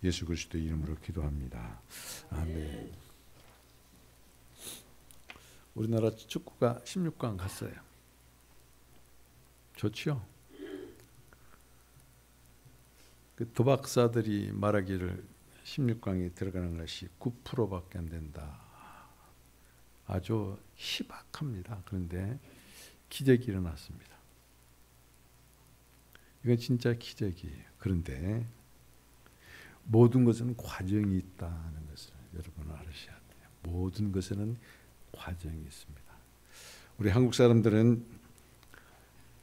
예수 그리스도의 이름으로 기도합니다. 아멘. 우리나라 축구가 16강 갔어요. 좋지요? 그 도박사들이 말하기를 16강에 들어가는 것이 9%밖에 안 된다. 아주 희박합니다. 그런데 기적이 일어났습니다. 이건 진짜 기적이에요. 그런데 모든 것은 과정이 있다는 것을 여러분은 알으셔야 돼요. 모든 것에는 과정이 있습니다. 우리 한국 사람들은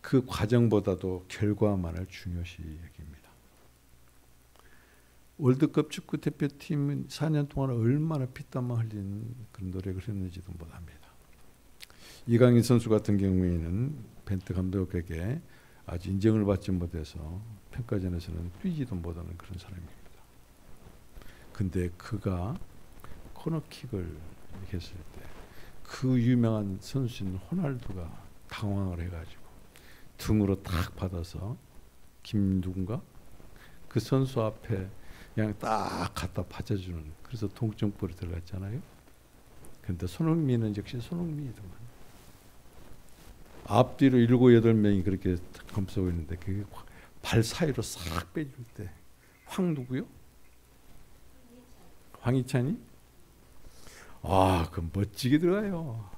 그 과정보다도 결과만을 중요시 여깁니다. 월드컵 축구 대표팀은 4년 동안 얼마나 피땀을 흘린 그런 노력을 했는지도 못합니다. 이강인 선수 같은 경우에는 벤트 감독에게 아주 인정을 받지 못해서 평가전에서는 뛰지도 못하는 그런 사람입니다. 근데 그가 코너킥을 했을 때 그 유명한 선수인 호날두가 당황을 해가지고 등으로 딱 받아서 김누군가 그 선수 앞에 그냥 딱 갖다 받쳐주는, 그래서 동점골이 들어갔잖아요. 그런데 손흥민은 역시 손흥민이더만 앞뒤로 7, 8명이 그렇게 감싸고 있는데 그게 발 사이로 싹 빼줄 때 누구요? 황희찬이? 아, 그 멋지게 들어가요.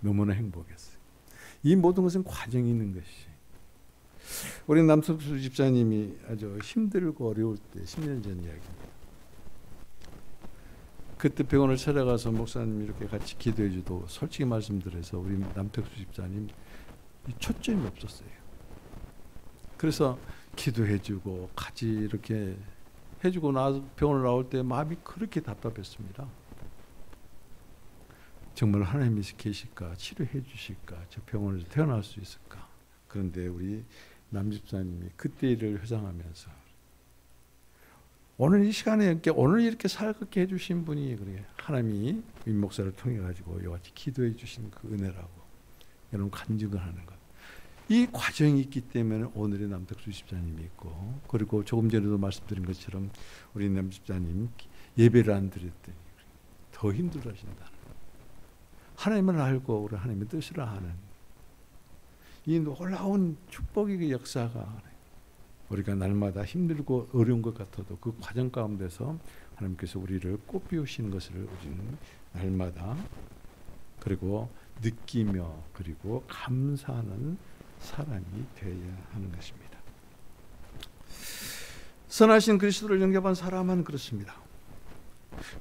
너무나 행복했어요. 이 모든 것은 과정이 있는 것이. 우리 남석수 집사님이 아주 힘들고 어려울 때 10년 전 이야기입니다. 그때 병원을 찾아가서 목사님이 이렇게 같이 기도해 주도 솔직히 말씀드려서 우리 남석수 집사님 초점이 없었어요. 그래서 기도해 주고 같이 이렇게 해주고 나서 병원을 나올 때 마음이 그렇게 답답했습니다. 정말 하나님이 계실까? 치료해 주실까? 저 병원에서 태어날 수 있을까? 그런데 우리 남집사님이 그때를 회상하면서 오늘 이 시간에 오늘 이렇게 살갑게 해주신 분이 그래 하나님이 임 목사를 통해 가지고 이와 같이 기도해 주신 그 은혜라고 여러분 간증을 하는 것. 이 과정이 있기 때문에 오늘의 남덕수 집사님이 있고, 그리고 조금 전에도 말씀드린 것처럼 우리 남 집사님 예배를 안 드렸더니 더 힘들어하신다는 하나님을 알고 우리 하나님의 뜻을 아는 이 놀라운 축복의 역사가 우리가 날마다 힘들고 어려운 것 같아도 그 과정 가운데서 하나님께서 우리를 꽃피우시는 것을 우리는 날마다 그리고 느끼며 그리고 감사하는 사람이 되어야 하는 것입니다. 선하신 그리스도를 영접한 사람은 그렇습니다.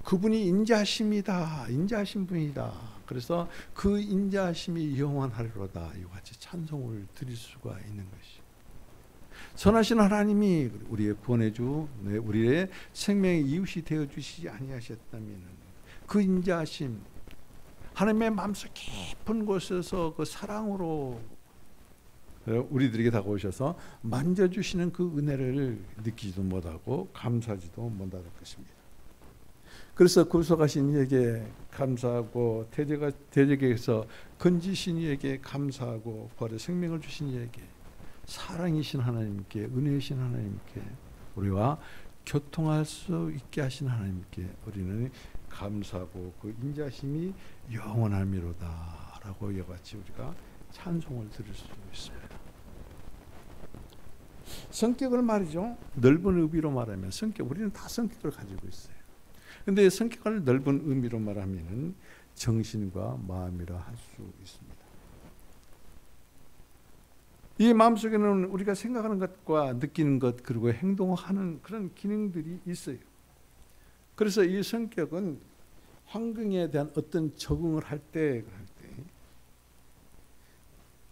그분이 인자하심이다. 인자하신 분이다. 그래서 그 인자하심이 영원하리로다. 이와 같이 찬송을 드릴 수가 있는 것이. 선하신 하나님이 우리의 구원해주, 우리의 생명의 이웃이 되어주시지 아니하셨다면 그 인자하심, 하나님의 마음속 깊은 곳에서 그 사랑으로 우리들에게 다가오셔서 만져주시는 그 은혜를 느끼지도 못하고 감사하지도 못할 것입니다. 그래서 구속하신 이에게 감사하고 대적에서 건지신 이에게 감사하고 부활의 생명을 주신 이에게 사랑이신 하나님께 은혜이신 하나님께 우리와 교통할 수 있게 하신 하나님께 우리는 감사하고 그 인자심이 영원함이로다 라고 이와 같이 우리가 찬송을 드릴 수 있습니다. 성격을 말이죠. 넓은 의미로 말하면 성격, 우리는 다 성격을 가지고 있어요. 그런데 성격을 넓은 의미로 말하면 정신과 마음이라 할 수 있습니다. 이 마음속에는 우리가 생각하는 것과 느끼는 것 그리고 행동하는 그런 기능들이 있어요. 그래서 이 성격은 환경에 대한 어떤 적응을 할 때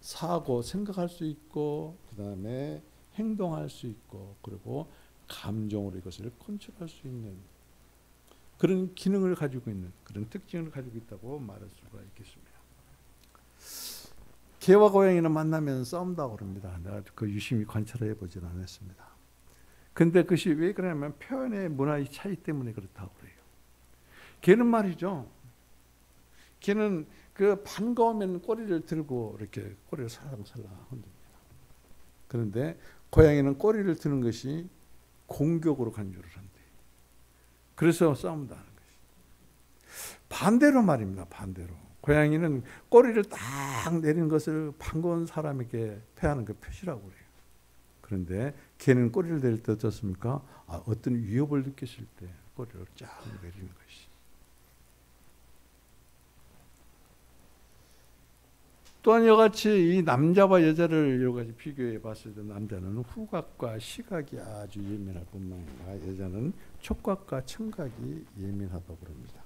사고, 생각할 수 있고 그 다음에 행동할 수 있고 그리고 감정으로 이것을 컨트롤할 수 있는 그런 기능을 가지고 있는 그런 특징을 가지고 있다고 말할 수가 있겠습니다. 개와 고양이는 만나면 싸운다고 그럽니다. 내가 그 유심히 관찰해 보진 않았습니다. 근데 그것이 왜 그러냐면 표현의 문화의 차이 때문에 그렇다고 그래요. 개는 말이죠. 개는 그 반가우면 꼬리를 들고 이렇게 꼬리를 살랑살랑 흔듭니다. 그런데 고양이는 꼬리를 드는 것이 공격으로 간주를 한대. 그래서 싸움도 하는 것이. 반대로 말입니다. 반대로. 고양이는 꼬리를 딱 내리는 것을 반가운 사람에게 패하는 그 표시라고 그래요. 그런데 개는 꼬리를 내릴 때 어떻습니까? 어떤 위협을 느꼈을 때 꼬리를 쫙 내리는 것이. 또한 이같이 이 남자와 여자를 여러 가지 비교해 봤을 때 남자는 후각과 시각이 아주 예민할 뿐만 아니라 여자는 촉각과 청각이 예민하다고 그럽니다.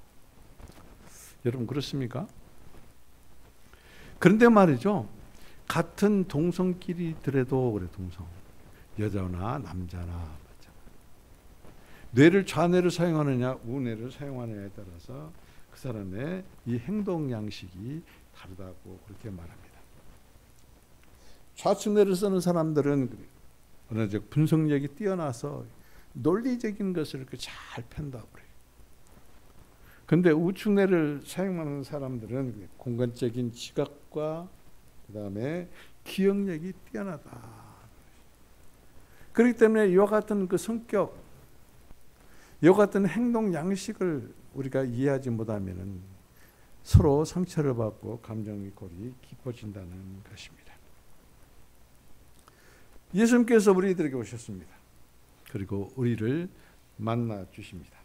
여러분 그렇습니까? 그런데 말이죠. 같은 동성끼리더라도 그래 동성 여자나 남자나 맞죠. 뇌를 좌뇌를 사용하느냐 우뇌를 사용하느냐에 따라서 그 사람의 이 행동 양식이 다르다고 그렇게 말합니다. 좌측뇌를 쓰는 사람들은 어느 쪽 분석력이 뛰어나서 논리적인 것을 이렇게 잘 편다고 그래요. 그런데 우측뇌를 사용하는 사람들은 공간적인 지각과 그 다음에 기억력이 뛰어나다. 그렇기 때문에 이와 같은 그 성격, 이와 같은 행동 양식을 우리가 이해하지 못하면은 서로 상처를 받고 감정의 골이 깊어진다는 것입니다. 예수님께서 우리들에게 오셨습니다. 그리고 우리를 만나 주십니다.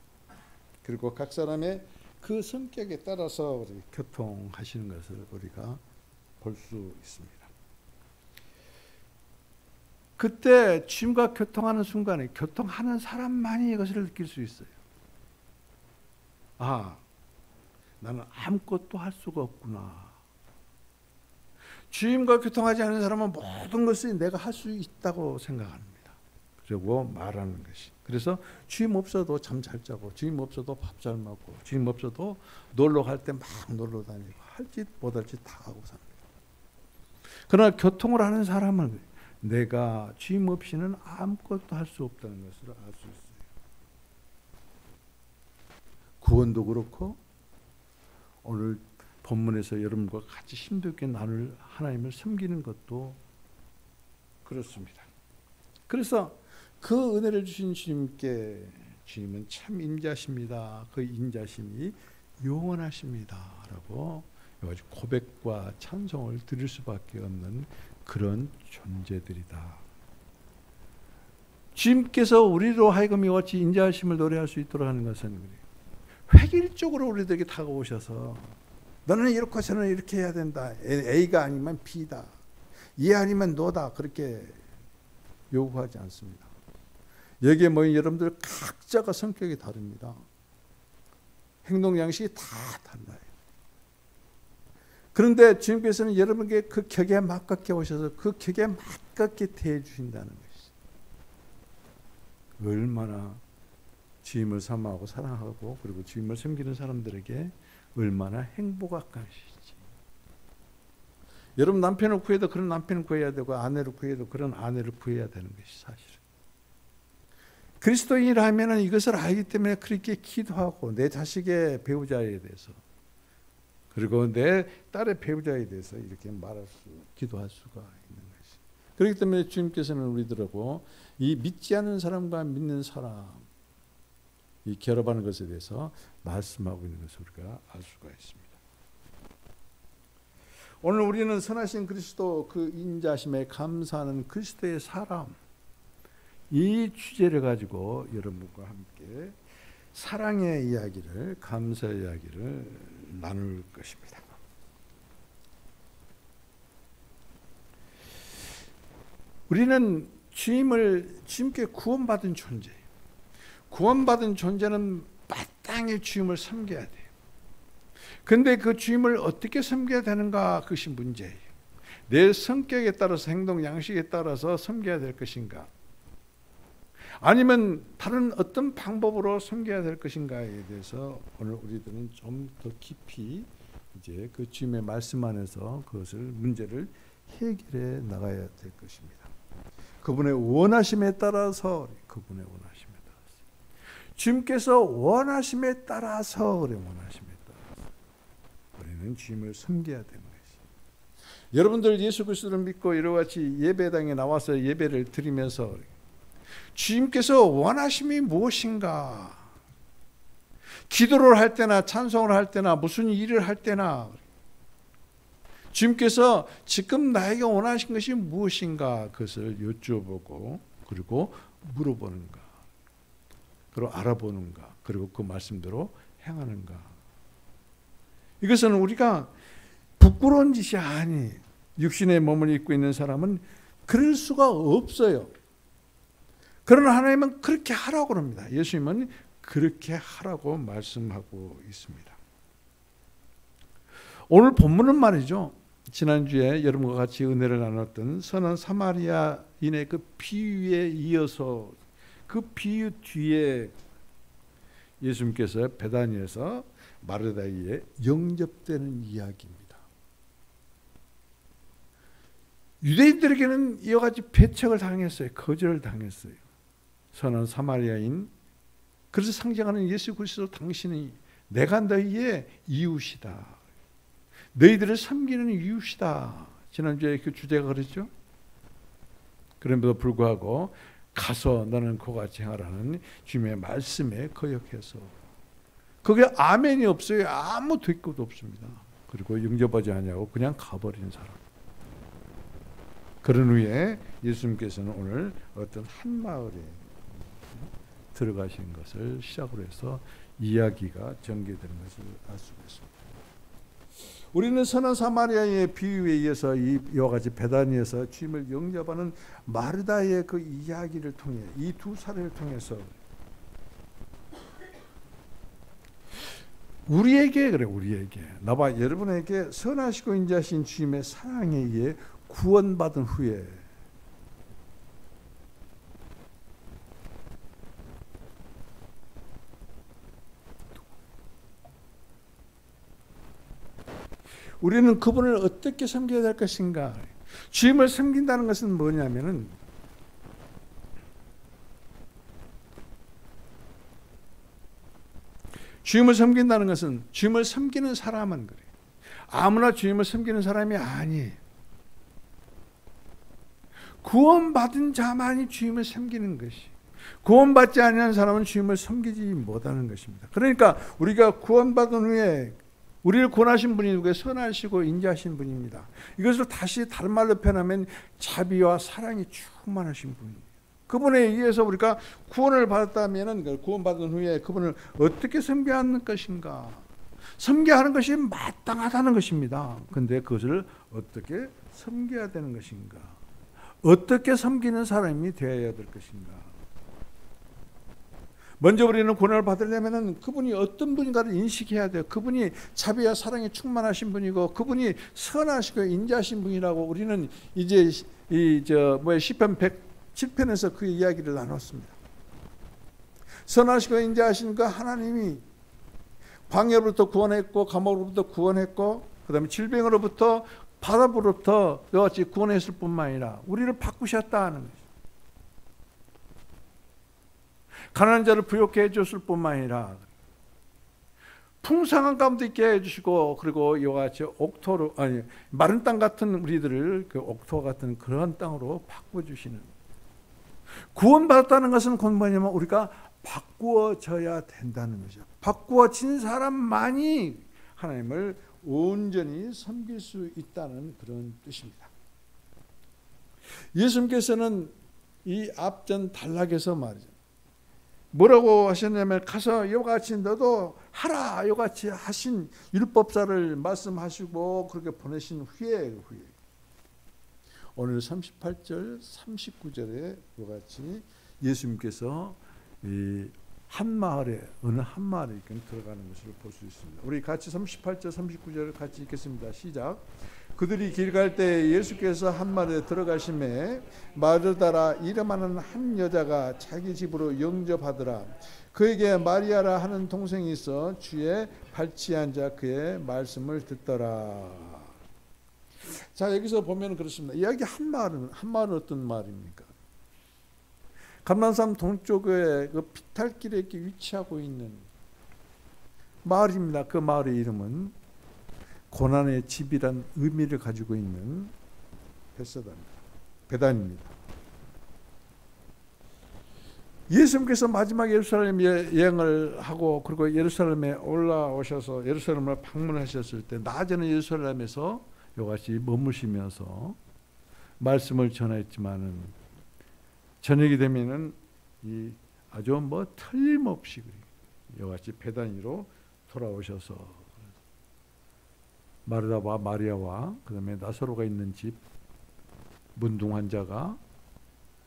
그리고 각 사람의 그 성격에 따라서 교통하시는 것을 우리가 볼 수 있습니다. 그때 주님과 교통하는 순간에 교통하는 사람만이 이것을 느낄 수 있어요. 나는 아무것도 할 수가 없구나. 주님과 교통하지 않은 사람은 모든 것을 내가 할 수 있다고 생각합니다. 그리고 말하는 것이. 그래서 주님 없어도 잠 잘 자고 주님 없어도 밥 잘 먹고 주님 없어도 놀러 갈 때 막 놀러 다니고 할 짓 못할 짓 다 하고 삽니다. 그러나 교통을 하는 사람은 내가 주님 없이는 아무것도 할 수 없다는 것을 알 수 있어요. 구원도 그렇고 오늘 본문에서 여러분과 같이 힘들게 나눌 하나님을 섬기는 것도 그렇습니다. 그래서 그 은혜를 주신 주님께 주님은 참 인자십니다. 그 인자심이 영원하십니다. 라고 고백과 찬송을 드릴 수밖에 없는 그런 존재들이다. 주님께서 우리로 하여금 이와 같이 인자하심을 노래할 수 있도록 하는 것은 획일적으로 우리들에게 다가오셔서 너는 이렇게 해서는 이렇게 해야 된다. A가 아니면 B다. 얘 아니면 너다. 그렇게 요구하지 않습니다. 여기에 모인 여러분들 각자가 성격이 다릅니다. 행동 양식이 다 달라요. 그런데 주님께서는 여러분에게 그 격에 맞게 오셔서 그 격에 맞게 대해 주신다는 것이죠. 얼마나 주님을 사모하고 사랑하고 그리고 주님을 섬기는 사람들에게 얼마나 행복한 것이지. 여러분 남편을 구해도 그런 남편을 구해야 되고 아내를 구해도 그런 아내를 구해야 되는 것이 사실은. 그리스도인이라면 이것을 알기 때문에 그렇게 기도하고 내 자식의 배우자에 대해서 그리고 내 딸의 배우자에 대해서 이렇게 기도할 수가 있는 것이. 그렇기 때문에 주님께서는 우리들하고 이 믿지 않는 사람과 믿는 사람 이 결합하는 것에 대해서 말씀하고 있는 것을 우리가 알 수가 있습니다. 오늘 우리는 선하신 그리스도 그 인자심에 감사하는 그리스도의 사람 이 주제를 가지고 여러분과 함께 사랑의 이야기를 감사의 이야기를 나눌 것입니다. 우리는 주님께 구원받은 존재예요. 구원받은 존재는 마땅히 주님을 섬겨야 돼요. 그런데 그 주님을 어떻게 섬겨야 되는가 그것이 문제예요. 내 성격에 따라서 행동 양식에 따라서 섬겨야 될 것인가 아니면 다른 어떤 방법으로 섬겨야 될 것인가에 대해서 오늘 우리들은 좀 더 깊이 이제 그 주님의 말씀 안에서 그것을 문제를 해결해 나가야 될 것입니다. 그분의 원하심에 따라서 주님께서 원하심에 따라서 우리는 주님을 섬겨야 되는 것이. 여러분들 예수 그리스도를 믿고 이와 같이 예배당에 나와서 예배를 드리면서 주님께서 원하심이 무엇인가? 기도를 할 때나 찬송을 할 때나 무슨 일을 할 때나 주님께서 지금 나에게 원하신 것이 무엇인가? 그것을 여쭤보고 그리고 물어보는가? 그리고 알아보는가? 그리고 그 말씀대로 행하는가? 이것은 우리가 부끄러운 짓이 아니. 육신의 몸을 입고 있는 사람은 그럴 수가 없어요. 그러나 하나님은 그렇게 하라고 합니다. 예수님은 그렇게 하라고 말씀하고 있습니다. 오늘 본문은 말이죠. 지난주에 여러분과 같이 은혜를 나눴던 선한 사마리아인의 그 비유에 이어서 그 비유 뒤에 예수님께서 베다니에서 마르다에 영접되는 이야기입니다. 유대인들에게는 이와 같이 배척을 당했어요. 거절을 당했어요. 선한 사마리아인, 그래서 상징하는 예수 그리스도 당신이 내가 너희의 이웃이다. 너희들을 섬기는 이웃이다. 지난주에 그 주제가 그랬죠. 그럼에도 불구하고 가서 너는 그와 같이 행하라는 주님의 말씀에 거역해서 거기에 아멘이 없어요. 아무 대꾸도 없습니다. 그리고 영접하지 않냐고 그냥 가버린 사람. 그런 후에 예수님께서는 오늘 어떤 한 마을에 들어가신 것을 시작으로 해서 이야기가 전개되는 것을 알 수가 있습니다. 우리는 선한 사마리아의 비유에 의해서 이와 같이 베다니에서 주님을 영접하는 마르다의 그 이야기를 통해 이 두 사례를 통해서 우리에게 그래 우리에게 나와 여러분에게 선하시고 인자하신 주님의 사랑에 의해 구원받은 후에 우리는 그분을 어떻게 섬겨야 될 것인가? 주님을 섬긴다는 것은 뭐냐면은 주님을 섬긴다는 것은 주님을 섬기는 사람은 그래. 아무나 주님을 섬기는 사람이 아니에요. 구원받은 자만이 주님을 섬기는 것이. 구원받지 않는 사람은 주님을 섬기지 못하는 것입니다. 그러니까 우리가 구원받은 후에 우리를 구원하신 분이 누구예요? 선하시고 인자하신 분입니다. 이것을 다시 다른 말로 표현하면 자비와 사랑이 충만하신 분입니다. 그분에 의해서 우리가 구원을 받았다면 구원받은 후에 그분을 어떻게 섬겨야 하는 것인가? 섬겨야 하는 것이 마땅하다는 것입니다. 그런데 그것을 어떻게 섬겨야 되는 것인가? 어떻게 섬기는 사람이 되어야 될 것인가? 먼저 우리는 구원을 받으려면 그분이 어떤 분인가를 인식해야 돼요. 그분이 자비와 사랑에 충만하신 분이고 그분이 선하시고 인자하신 분이라고 우리는 이제 시편 107편에서 그 이야기를 나눴습니다. 선하시고 인자하신 그 하나님이 광야로부터 구원했고 감옥으로부터 구원했고 그다음에 질병으로부터 바다로부터 이와 같이 구원했을 뿐만 아니라 우리를 바꾸셨다 하는 거죠. 가난한 자를 부욕해 해줬을 뿐만 아니라 풍성한 가운데 있게 해주시고 그리고 이와 같이 옥토로 마른 땅 같은 우리들을 그 옥토 같은 그런 땅으로 바꿔주시는 구원받았다는 것은 뭐냐면 우리가 바꾸어져야 된다는 거죠. 바꾸어진 사람만이 하나님을 온전히 섬길 수 있다는 그런 뜻입니다. 예수님께서는 이 앞전 단락에서 말이죠. 뭐라고 하셨냐면 가서 이와 같이 너도 하라 이와 같이 하신 율법사를 말씀하시고 그렇게 보내신 후에 오늘 38절 39절에 이와 같이 예수님께서 이 한 마을에 어느 한 마을에 들어가는 것을 볼 수 있습니다. 우리 같이 38절 39절을 같이 읽겠습니다. 시작. 그들이 길 갈 때 예수께서 한 마을에 들어가심에 마르다라 이름하는 한 여자가 자기 집으로 영접하더라. 그에게 마리아라 하는 동생이 있어 주의 발치에 앉아 그의 말씀을 듣더라. 자, 여기서 보면 그렇습니다. 이야기 한 마을은 어떤 마을입니까? 감람산 동쪽에 그 피탈길에 이렇게 위치하고 있는 마을입니다. 그 마을의 이름은 고난의 집이란 의미를 가지고 있는 베다니입니다. 예수님께서 마지막 예루살렘 여행을 하고 그리고 예루살렘에 올라오셔서 예루살렘을 방문하셨을 때 낮에는 예루살렘에서 이같이 머무시면서 말씀을 전했지만은 저녁이 되면은 이 아주 뭐 틀림없이 이같이 베다니로 돌아오셔서 마르다와 마리아와 그다음에 나사로가 있는 집 문둥 환자가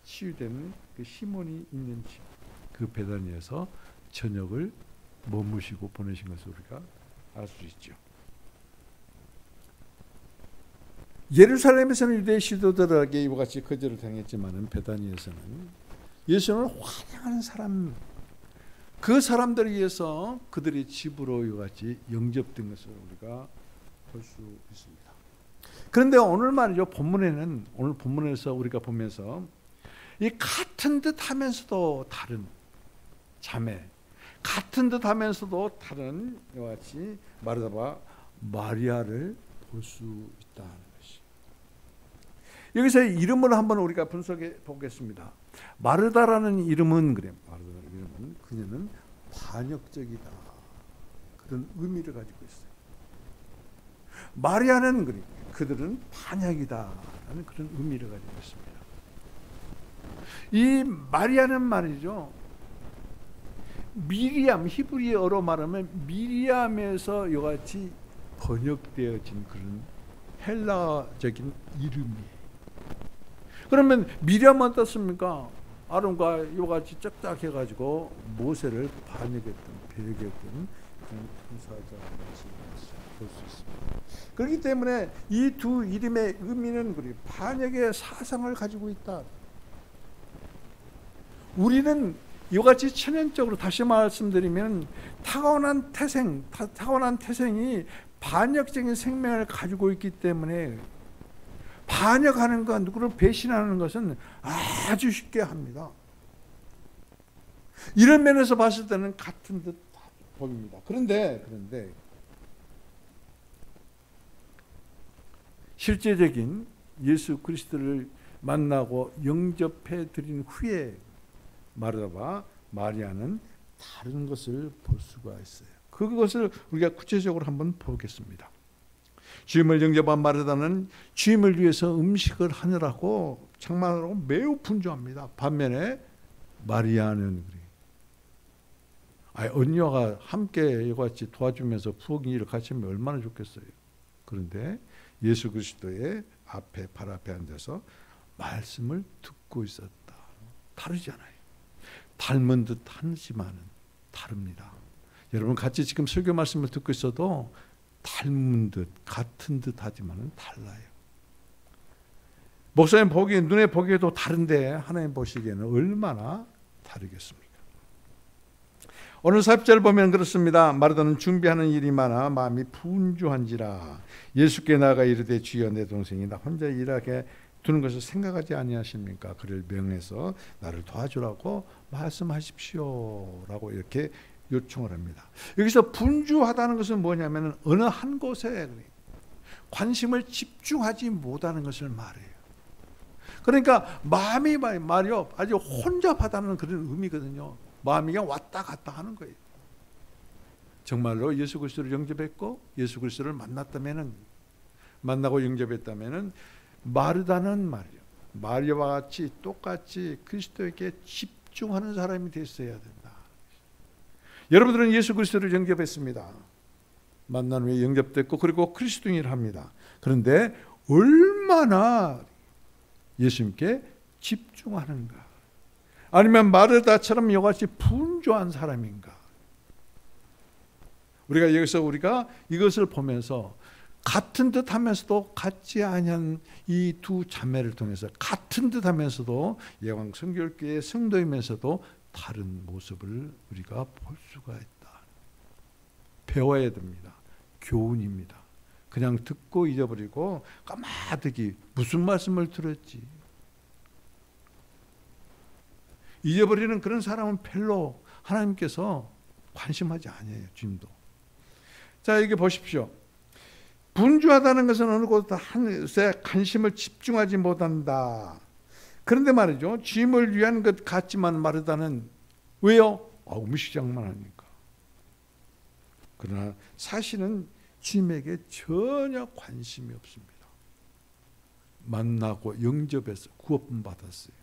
치유되는 그 시몬이 있는 집 그 베다니에서 저녁을 머무시고 보내신 것을 우리가 알 수 있죠. 예루살렘에서는 유대 시도들에게 이와 같이 거절을 당했지만은 베다니에서는 예수님을 환영하는 사람, 그 사람들에 의해서 그들의 집으로 이와 같이 영접된 것을 우리가 볼 수 있습니다. 그런데 오늘 말이죠, 오늘 본문에서 우리가 보면서 이 같은 듯 하면서도 다른 자매, 같은 듯 하면서도 다른 이와 같이 마르다와 마리아를 볼 수 있다는 것이. 여기서 이름을 한번 우리가 분석해 보겠습니다. 마르다라는 이름은 그녀는 반역적이다, 그런 의미를 가지고 있어요. 마리아는 그들은 반역이다라는 그런 의미를 가지고 있습니다. 이 마리아는 말이죠, 미리암, 히브리어로 말하면 미리암에서 이같이 번역되어진 그런 헬라적인 이름이에요. 그러면 미리암은 어떻습니까? 아론과 이같이 짝짝해가지고 모세를 반역했던, 배역했던 그런 통사자라는 것을 볼 수 있습니다. 그렇기 때문에 이 두 이름의 의미는 반역의 사상을 가지고 있다. 우리는 이같이 천연적으로, 다시 말씀드리면 타고난 태생이 반역적인 생명을 가지고 있기 때문에 반역하는 것, 누구를 배신하는 것은 아주 쉽게 합니다. 이런 면에서 봤을 때는 같은 듯 보입니다. 그런데 실제적인 예수 그리스도를 만나고 영접해 드린 후에 마르다와 마리아는 다른 것을 볼 수가 있어요. 그것을 우리가 구체적으로 한번 보겠습니다. 주님을 영접한 마르다는 주님을 위해서 음식을 하느라고 장만하고 매우 분주합니다. 반면에 마리아는 언니와 함께 이같이 도와주면서 부엌 일을 같이 하면 얼마나 좋겠어요. 그런데 예수 그리스도의 앞에, 발 앞에 앉아서 말씀을 듣고 있었다. 다르잖아요. 닮은 듯 하지만은 다릅니다. 여러분 같이 지금 설교 말씀을 듣고 있어도 닮은 듯, 같은 듯 하지만은 달라요. 목사님 눈에 보기에도 다른데 하나님 보시기에는 얼마나 다르겠습니까? 오늘 40절 보면 그렇습니다. 마르다는 준비하는 일이 많아 마음이 분주한지라 예수께 나아가 이르되 주여, 내 동생이 나 혼자 일하게 두는 것을 생각하지 아니하십니까? 그를 명해서 나를 도와주라고 말씀하십시오 라고 이렇게 요청을 합니다. 여기서 분주하다는 것은 뭐냐면 어느 한 곳에 관심을 집중하지 못하는 것을 말해요. 그러니까 마음이 말이요, 아주 혼잡하다는 그런 의미거든요. 마음이 그냥 왔다 갔다 하는 거예요. 정말로 예수 그리스도를 영접했고 예수 그리스도를 만나고 영접했다면은 마르다는 말이요, 마리아와 같이 똑같이 그리스도에게 집중하는 사람이 됐어야 된다. 여러분들은 예수 그리스도를 영접했습니다. 만난 후에 영접됐고 그리고 그리스도인을 합니다. 그런데 얼마나 예수님께 집중하는가? 아니면 마르다처럼 이같이 분주한 사람인가? 우리가 이것을 보면서 같은 듯 하면서도 같지 아니한 이 두 자매를 통해서 같은 듯 하면서도 예왕 성결교회 성도이면서도 다른 모습을 우리가 볼 수가 있다. 배워야 됩니다. 교훈입니다. 그냥 듣고 잊어버리고 까마득히 무슨 말씀을 들었지, 잊어버리는 그런 사람은 별로 하나님께서 관심하지 않아요. 주님도. 자, 이게 보십시오. 분주하다는 것은 어느 곳에 관심을 집중하지 못한다. 그런데 말이죠, 주님을 위한 것 같지만 마르다는 왜요? 음식장만 하니까. 그러나 사실은 주님에게 전혀 관심이 없습니다. 만나고 영접해서 구원 받았어요.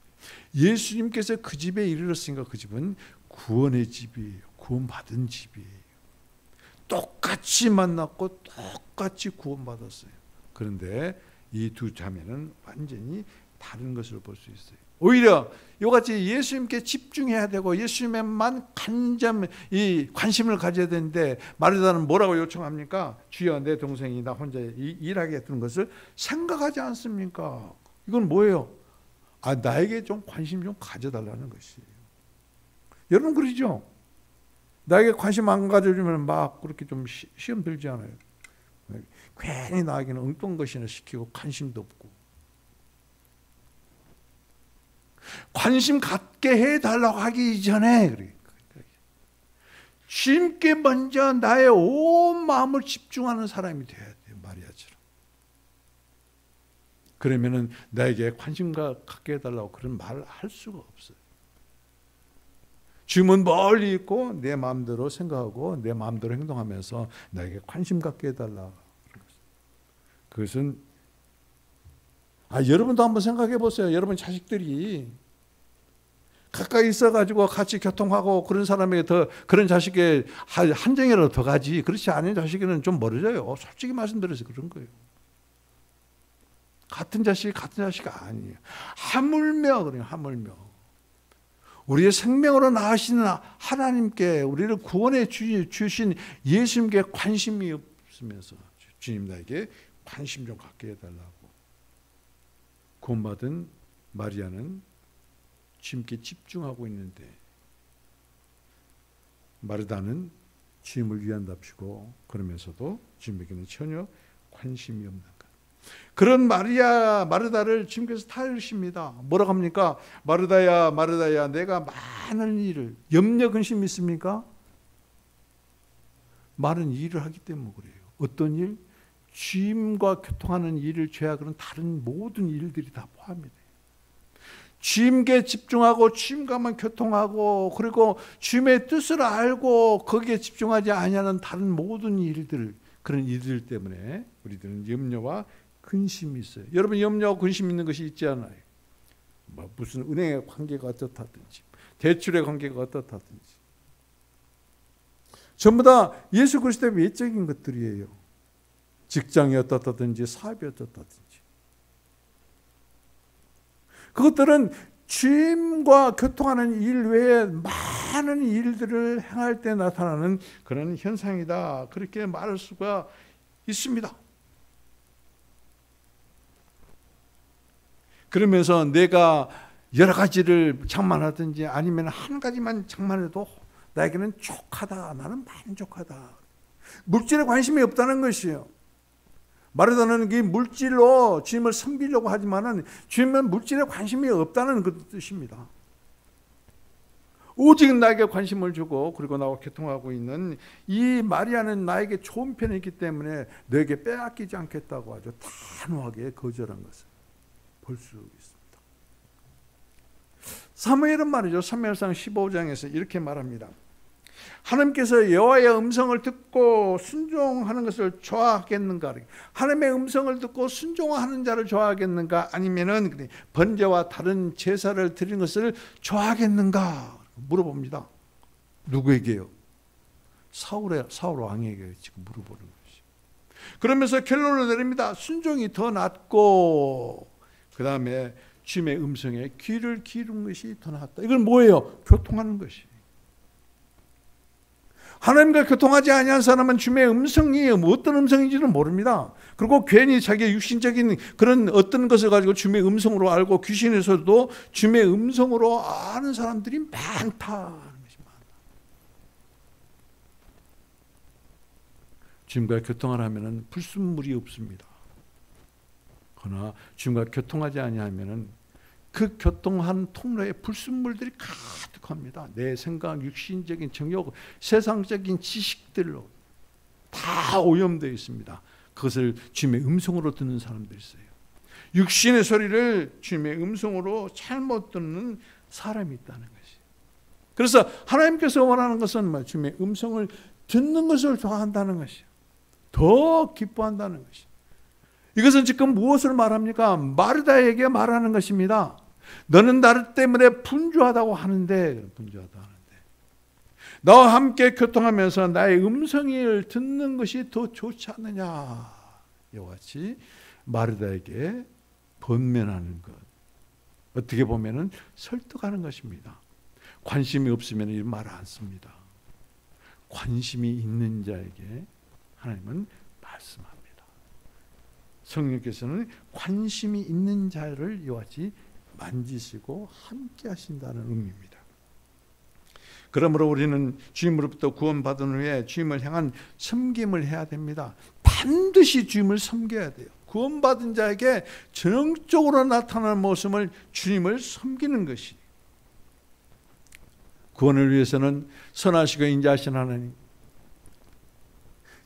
예수님께서 그 집에 이르렀으니까 그 집은 구원의 집이에요. 구원받은 집이에요. 똑같이 만났고 똑같이 구원받았어요. 그런데 이 두 자매는 완전히 다른 것을 볼 수 있어요. 오히려 이같이 예수님께 집중해야 되고 예수님에만 관심을 가져야 되는데 마르다는 뭐라고 요청합니까? 주여, 내 동생이 나 혼자 일하게 했던 것을 생각하지 않습니까? 이건 뭐예요? 나에게 좀 관심 좀 가져달라는 것이에요. 여러분 그러죠? 나에게 관심 안 가져주면 막 그렇게 좀 시험 들지 않아요? 괜히 나에게는 엉뚱한 것이나 시키고 관심도 없고. 관심 갖게 해달라고 하기 전에 주님께 먼저 나의 온 마음을 집중하는 사람이 돼야 돼요. 마리아처럼. 그러면은 나에게 관심 갖게 해달라고 그런 말을 할 수가 없어요. 주님은 멀리 있고 내 마음대로 생각하고 내 마음대로 행동하면서 나에게 관심 갖게 해달라. 그것은 여러분도 한번 생각해 보세요. 여러분 자식들이 가까이 있어가지고 같이 교통하고 그런 사람에게 그런 자식에 한 정이라도 더 가지. 그렇지 않은 자식에는 좀 멀어져요. 솔직히 말씀드려서 그런 거예요. 같은 자식 아니에요. 하물며 우리의 생명으로 나으시는 하나님께 우리를 구원해 주신 예수님께 관심이 없으면서 주님 나에게 관심 좀 갖게 해달라고. 구원받은 마리아는 주님께 집중하고 있는데 마르다는 주님을 위한답시고 그러면서도 주님에게는 전혀 관심이 없는 것. 그런 마르다를 주님께서 타이르십니다. 뭐라고 합니까? 마르다야 내가 많은 일을, 염려 근심 있습니까? 많은 일을 하기 때문에 그래요. 어떤 일? 주님과 교통하는 일을 제외하고는 다른 모든 일들이 다 포함이 돼요. 주님께 집중하고 주님과만 교통하고 그리고 주님의 뜻을 알고 거기에 집중하지 아니하는 다른 모든 일들, 그런 일들 때문에 우리들은 염려와 근심이 있어요. 여러분 염려와 근심 있는 것이 있지 않아요? 무슨 은행의 관계가 어떻다든지 대출의 관계가 어떻다든지 전부 다 예수 그리스도의 외적인 것들이에요. 직장이 어떻다든지 사업이 어떻다든지 그것들은 주님과 교통하는 일 외에 많은 일들을 행할 때 나타나는 그런 현상이다. 그렇게 말할 수가 있습니다. 그러면서 내가 여러 가지를 장만하든지 아니면 한 가지만 장만해도 나에게는 족하다. 나는 만족하다. 물질에 관심이 없다는 것이에요. 마르다는 이 물질로 주님을 섬기려고 하지만은 주님은 물질에 관심이 없다는 그 뜻입니다. 오직 나에게 관심을 주고 그리고 나와 교통하고 있는 이 마리아는 나에게 좋은 편이 있기 때문에 너에게 빼앗기지 않겠다고 아주 단호하게 거절한 것을 볼 수 있습니다. 사무엘은 말이죠. 사무엘상 15장에서 이렇게 말합니다. 하나님께서 여호와의 음성을 듣고 순종하는 것을 좋아하겠는가? 하나님의 음성을 듣고 순종하는 자를 좋아하겠는가? 아니면은 번제와 다른 제사를 드리는 것을 좋아하겠는가? 물어봅니다. 누구에게요? 사울 왕에게 지금 물어보는 것이. 그러면서 결론을 내립니다. 순종이 더 낫고 그 다음에 주님의 음성에 귀를 기울이는 것이 더 낫다. 이건 뭐예요? 교통하는 것이. 하나님과 교통하지 아니한 사람은 주님의 음성이 어떤 음성인지는 모릅니다. 그리고 괜히 자기의 육신적인 그런 어떤 것을 가지고 주님의 음성으로 알고 귀신에서도 주님의 음성으로 아는 사람들이 많다. 주님과 교통을 하면은 불순물이 없습니다. 그러나 주님과 교통하지 아니하면은 그 교통한 통로에 불순물들이 가득합니다. 내 생각, 육신적인 정욕, 세상적인 지식들로 다 오염되어 있습니다. 그것을 주님의 음성으로 듣는 사람들이 있어요. 육신의 소리를 주님의 음성으로 잘못 듣는 사람이 있다는 것이. 그래서 하나님께서 원하는 것은 주님의 음성을 듣는 것을 좋아한다는 것이요, 더 기뻐한다는 것이요. 이것은 지금 무엇을 말합니까? 마르다에게 말하는 것입니다. 너는 나 때문에 분주하다고 하는데, 나와 함께 교통하면서 나의 음성을 듣는 것이 더 좋지 않느냐. 이와 같이 마르다에게 번면하는 것, 어떻게 보면 설득하는 것입니다. 관심이 없으면 이 말 안 씁니다. 관심이 있는 자에게 하나님은 말씀합니다. 성령께서는 관심이 있는 자를 이와 같이 만지시고 함께 하신다는 의미입니다. 그러므로 우리는 주님으로부터 구원받은 후에 주님을 향한 섬김을 해야 됩니다. 반드시 주님을 섬겨야 돼요. 구원받은 자에게 전형적으로 나타나는 모습을 주님을 섬기는 것이, 구원을 위해서는 선하시고 인자하신 하나님,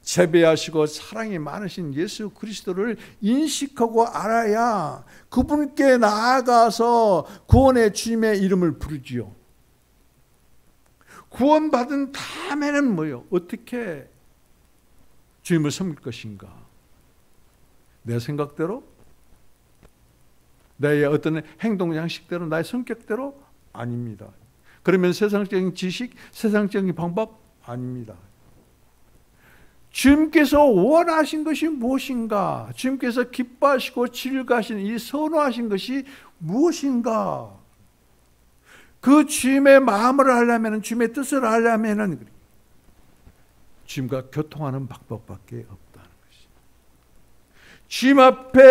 재배하시고 사랑이 많으신 예수 그리스도를 인식하고 알아야 그분께 나아가서 구원의 주님의 이름을 부르지요. 구원받은 다음에는 뭐요? 어떻게 주님을 섬길 것인가? 내 생각대로? 나의 어떤 행동 양식대로? 나의 성격대로? 아닙니다. 그러면 세상적인 지식, 세상적인 방법? 아닙니다. 주님께서 원하신 것이 무엇인가? 주님께서 기뻐하시고 즐거워하시는 이 선호하신 것이 무엇인가? 그 주님의 마음을 하려면, 주님의 뜻을 하려면 주님과 교통하는 방법밖에 없다는 것이. 주님 앞에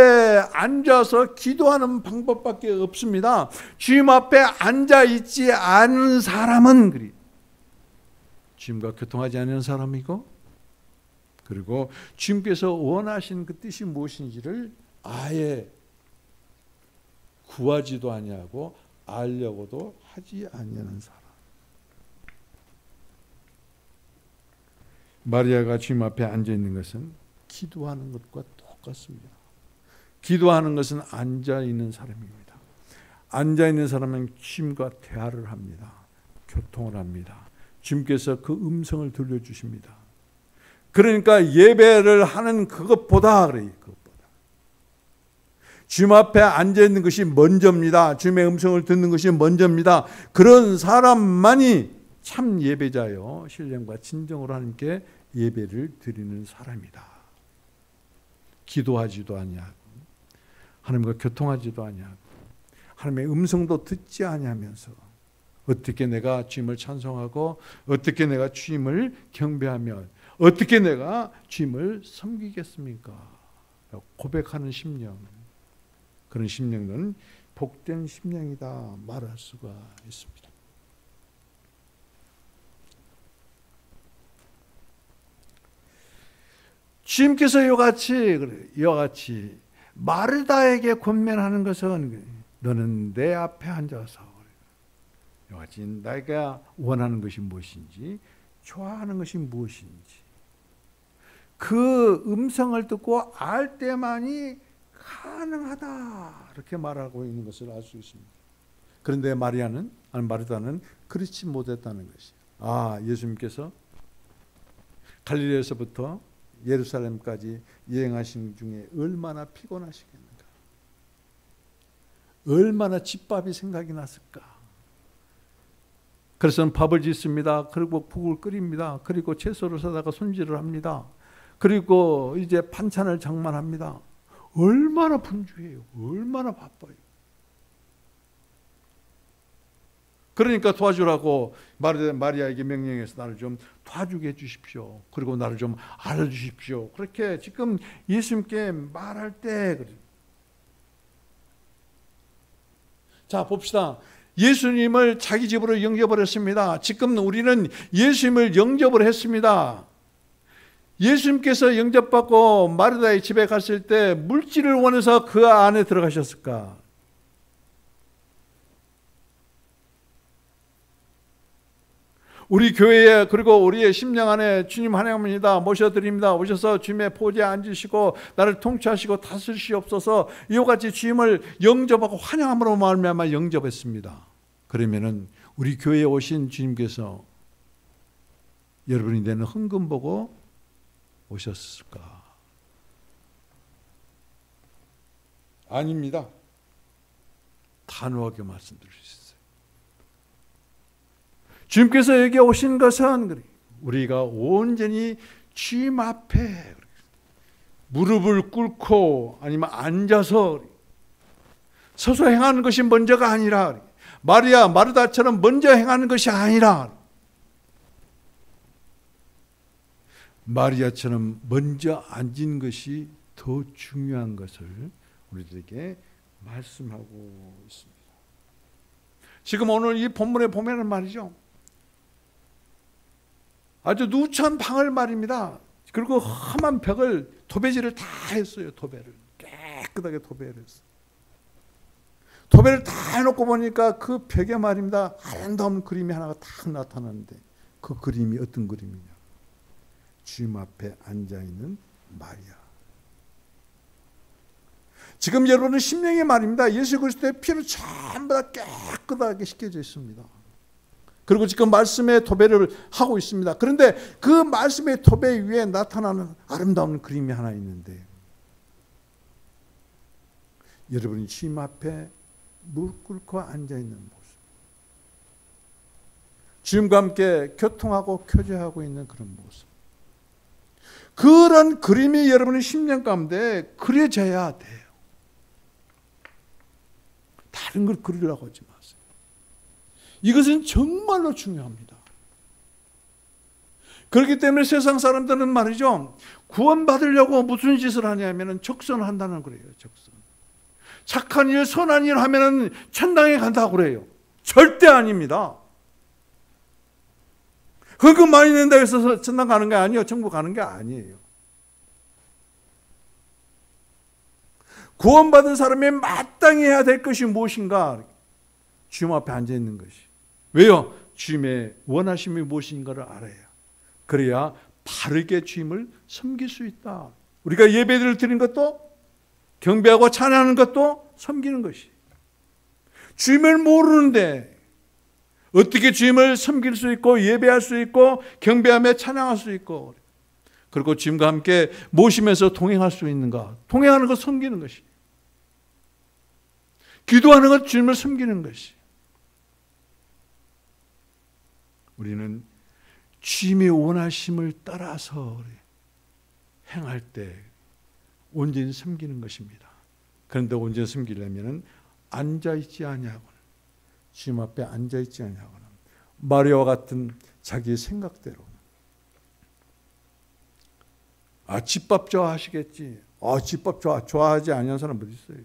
앉아서 기도하는 방법밖에 없습니다. 주님 앞에 앉아 있지 않은 사람은 주님과 교통하지 않는 사람이고, 그리고 주님께서 원하시는 그 뜻이 무엇인지를 아예 구하지도 아니하고 알려고도 하지 아니하는 사람. 마리아가 주님 앞에 앉아 있는 것은 기도하는 것과 똑같습니다. 기도하는 것은 앉아 있는 사람입니다. 앉아 있는 사람은 주님과 대화를 합니다. 교통을 합니다. 주님께서 그 음성을 들려주십니다. 그러니까 예배를 하는 그것보다 주님 앞에 앉아 있는 것이 먼저입니다. 주님의 음성을 듣는 것이 먼저입니다. 그런 사람만이 참 예배자요, 신령과 진정으로 하나님께 예배를 드리는 사람이다. 기도하지도 아니하고 하나님과 교통하지도 아니하고 하나님의 음성도 듣지 아니하면서 어떻게 내가 주님을 찬송하고 어떻게 내가 주님을 경배하며 어떻게 내가 주님을 섬기겠습니까? 고백하는 심령, 그런 심령은 복된 심령이다 말할 수가 있습니다. 주님께서 이와 같이 마르다에게 권면하는 것은 너는 내 앞에 앉아서 이와 같이 내가 원하는 것이 무엇인지, 좋아하는 것이 무엇인지 그 음성을 듣고 알 때만이 가능하다, 이렇게 말하고 있는 것을 알 수 있습니다. 그런데 마르다는 그렇지 못했다는 것이에요. 예수님께서 갈릴리에서부터 예루살렘까지 여행하신 중에 얼마나 피곤하시겠는가, 얼마나 집밥이 생각이 났을까. 그래서 밥을 짓습니다. 그리고 국을 끓입니다. 그리고 채소를 사다가 손질을 합니다. 그리고 이제 반찬을 장만합니다. 얼마나 분주해요. 얼마나 바빠요. 그러니까 도와주라고 마리아에게 명령해서 나를 좀 도와주게 해주십시오. 그리고 나를 좀 알아주십시오. 그렇게 지금 예수님께 말할 때 그래요. 자, 봅시다. 예수님을 자기 집으로 영접을 했습니다. 지금 우리는 예수님을 영접을 했습니다. 예수님께서 영접받고 마르다의 집에 갔을 때 물질을 원해서 그 안에 들어가셨을까? 우리 교회에, 그리고 우리의 심령 안에 주님 환영합니다, 모셔드립니다, 오셔서 주님의 보좌에 앉으시고 나를 통치하시고 다스리시옵소서, 이와 같이 주님을 영접하고 환영함으로 말미암아 영접했습니다. 그러면은 우리 교회에 오신 주님께서 여러분이 되는 헌금 보고 오셨을까? 아닙니다. 단호하게 말씀드릴 수 있어요. 주님께서 여기 오신 것은 우리가 온전히 주님 앞에 무릎을 꿇고 아니면 앉아서 서서 행하는 것이 먼저가 아니라, 마리아 마르다처럼 먼저 행하는 것이 아니라 마리아처럼 먼저 앉은 것이 더 중요한 것을 우리들에게 말씀하고 있습니다. 지금 오늘 이 본문에 보면은 말이죠, 아주 누추한 방을 말입니다. 그리고 험한 벽을 도배질을 다 했어요. 도배를 깨끗하게 도배를 했어요. 도배를 다 해놓고 보니까 그 벽에 말입니다, 아름다운 그림이 하나가 딱 나타나는데, 그 그림이 어떤 그림이냐? 주님 앞에 앉아있는 마리아. 지금 여러분은 심령의 말입니다, 예수 그리스도의 피로 전부 다 깨끗하게 씻겨져 있습니다. 그리고 지금 말씀의 도배를 하고 있습니다. 그런데 그 말씀의 도배 위에 나타나는 아름다운 그림이 하나 있는데, 여러분이 주님 앞에 무릎 꿇고 앉아있는 모습, 주님과 함께 교통하고 교제하고 있는 그런 모습, 그런 그림이 여러분의 심령 가운데 그려져야 돼요. 다른 걸 그리려고 하지 마세요. 이것은 정말로 중요합니다. 그렇기 때문에 세상 사람들은 말이죠, 구원받으려고 무슨 짓을 하냐면 적선한다는 거예요. 적선. 착한 일, 선한 일 하면은 천당에 간다고 그래요. 절대 아닙니다. 헌금 많이 낸다고 해서 천당 가는 게 아니에요. 천국 가는 게 아니에요. 구원받은 사람이 마땅히 해야 될 것이 무엇인가? 주님 앞에 앉아 있는 것이. 왜요? 주님의 원하심이 무엇인가를 알아야, 그래야 바르게 주님을 섬길 수 있다. 우리가 예배를 드리는 것도, 경배하고 찬양하는 것도 섬기는 것이. 주님을 모르는데 어떻게 주님을 섬길 수 있고 예배할 수 있고 경배하며 찬양할 수 있고, 그리고 주님과 함께 모시면서 동행할 수 있는가? 동행하는 것, 섬기는 것이. 기도하는 것, 주님을 섬기는 것이. 우리는 주님의 원하심을 따라서 행할 때 온전히 섬기는 것입니다. 그런데 온전히 섬기려면 앉아있지 아니하고는, 주님 앞에 앉아있지 아니하고는 마리아와 같은 자기의 생각대로, 집밥 좋아하시겠지. 집밥 좋아하지 아니하는 사람 어디 있어요?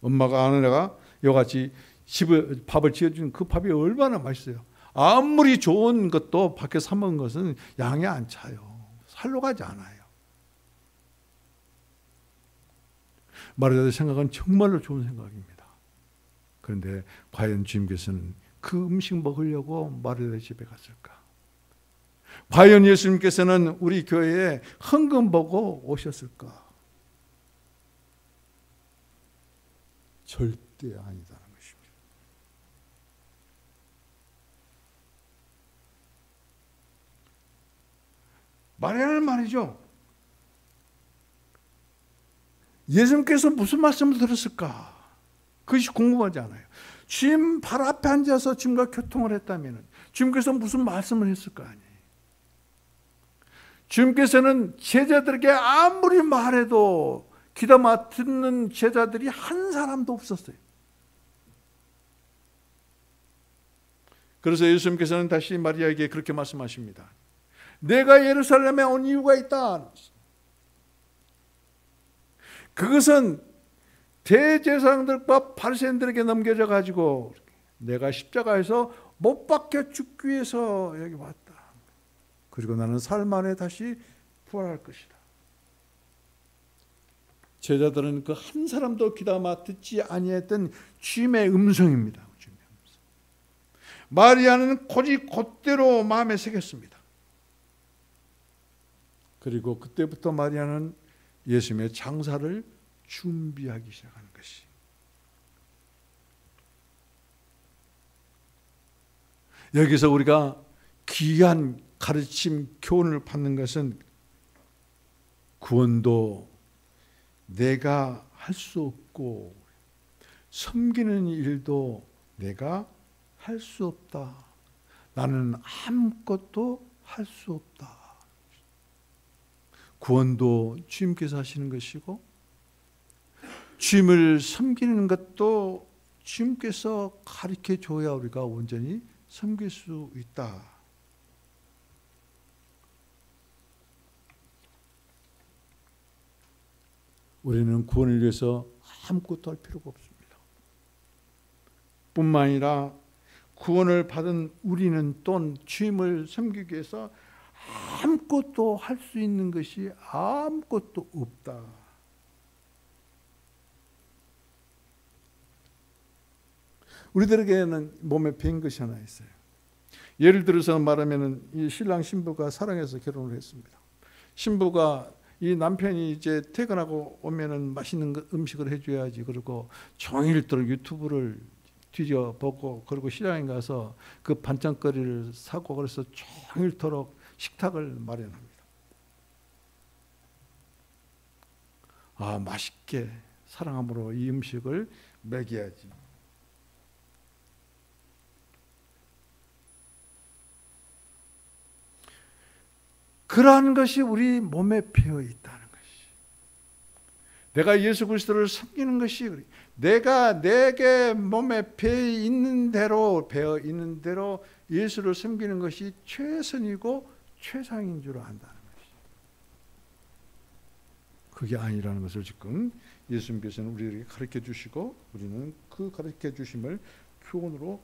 엄마가 아는 애가 이같이 집을 밥을 지어주는 그 밥이 얼마나 맛있어요. 아무리 좋은 것도 밖에 사 먹은 것은 양이 안 차요. 살로 가지 않아요. 마리아의 생각은 정말로 좋은 생각입니다. 그런데 과연 주님께서는 그 음식 먹으려고 마리아의 집에 갔을까? 과연 예수님께서는 우리 교회에 헌금 보고 오셨을까? 절대 아니다는 것입니다. 마리아는 말이죠, 예수님께서 무슨 말씀을 들었을까? 그것이 궁금하지 않아요. 주님 발 앞에 앉아서 주님과 교통을 했다면 주님께서 무슨 말씀을 했을 거 아니에요. 주님께서는 제자들에게 아무리 말해도 귀담아 듣는 제자들이 한 사람도 없었어요. 그래서 예수님께서는 다시 마리아에게 그렇게 말씀하십니다. 내가 예루살렘에 온 이유가 있다. 그것은 대제사장들과 바리새인들에게 넘겨져 가지고 내가 십자가에서 못 박혀 죽기 위해서 여기 왔다. 그리고 나는 사흘 만에 다시 부활할 것이다. 제자들은 그 한 사람도 귀담아 듣지 아니했던 주님의 음성입니다. 주님의 음성. 마리아는 곧대로 마음에 새겼습니다. 그리고 그때부터 마리아는 예수님의 장사를 준비하기 시작하는 것이. 여기서 우리가 귀한 가르침, 교훈을 받는 것은 구원도 내가 할 수 없고 섬기는 일도 내가 할 수 없다. 나는 아무것도 할 수 없다. 구원도 주님께서 하시는 것이고 주님을 섬기는 것도 주님께서 가르쳐 줘야 우리가 온전히 섬길 수 있다. 우리는 구원을 위해서 아무것도 할 필요가 없습니다. 뿐만 아니라 구원을 받은 우리는 또 주님을 섬기기 위해서 아무것도 할 수 있는 것이 아무것도 없다. 우리들에게는 몸에 밴 것이 하나 있어요. 예를 들어서 말하면 이 신랑 신부가 사랑해서 결혼을 했습니다. 신부가 이 남편이 이제 퇴근하고 오면은 맛있는 음식을 해줘야지. 그리고 종일토록 유튜브를 뒤져보고 그리고 시장에 가서 그 반찬거리를 사고 그래서 종일토록 식탁을 마련합니다. 아, 맛있게 사랑함으로 이 음식을 먹여야지. 그러한 것이 우리 몸에 배어 있다는 것이. 내가 예수 그리스도를 섬기는 것이 내가 내게 몸에 배어 있는 대로 예수를 섬기는 것이 최선이고 최상인 줄 안다는 것이. 그게 아니라는 것을 지금 예수님께서는 우리에게 가르쳐 주시고 우리는 그 가르쳐 주심을 교훈으로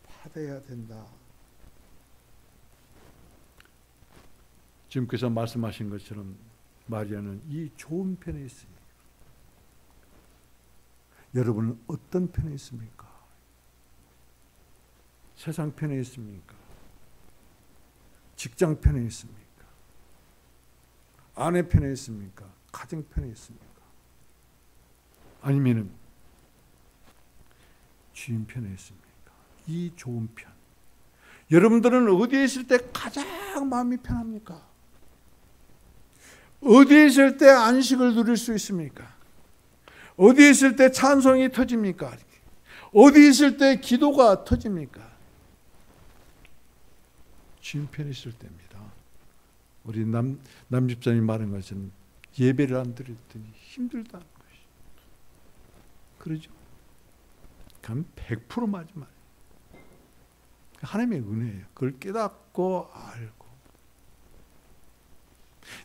받아야 된다. 주님께서 말씀하신 것처럼 마리아는 이 좋은 편에 있으니 여러분은 어떤 편에 있습니까? 세상 편에 있습니까? 직장 편에 있습니까? 아내 편에 있습니까? 가정 편에 있습니까? 아니면은 주인 편에 있습니까? 이 좋은 편. 여러분들은 어디에 있을 때 가장 마음이 편합니까? 어디에 있을 때 안식을 누릴 수 있습니까? 어디에 있을 때 찬송이 터집니까? 어디에 있을 때 기도가 터집니까? 주님 편에 있을 때입니다. 우리 남 집사님이 말한 것은 예배를 안 드렸더니 힘들다는 것이. 그러죠? 그럼 100% 맞지 말아요. 하나님의 은혜예요. 그걸 깨닫고 알고.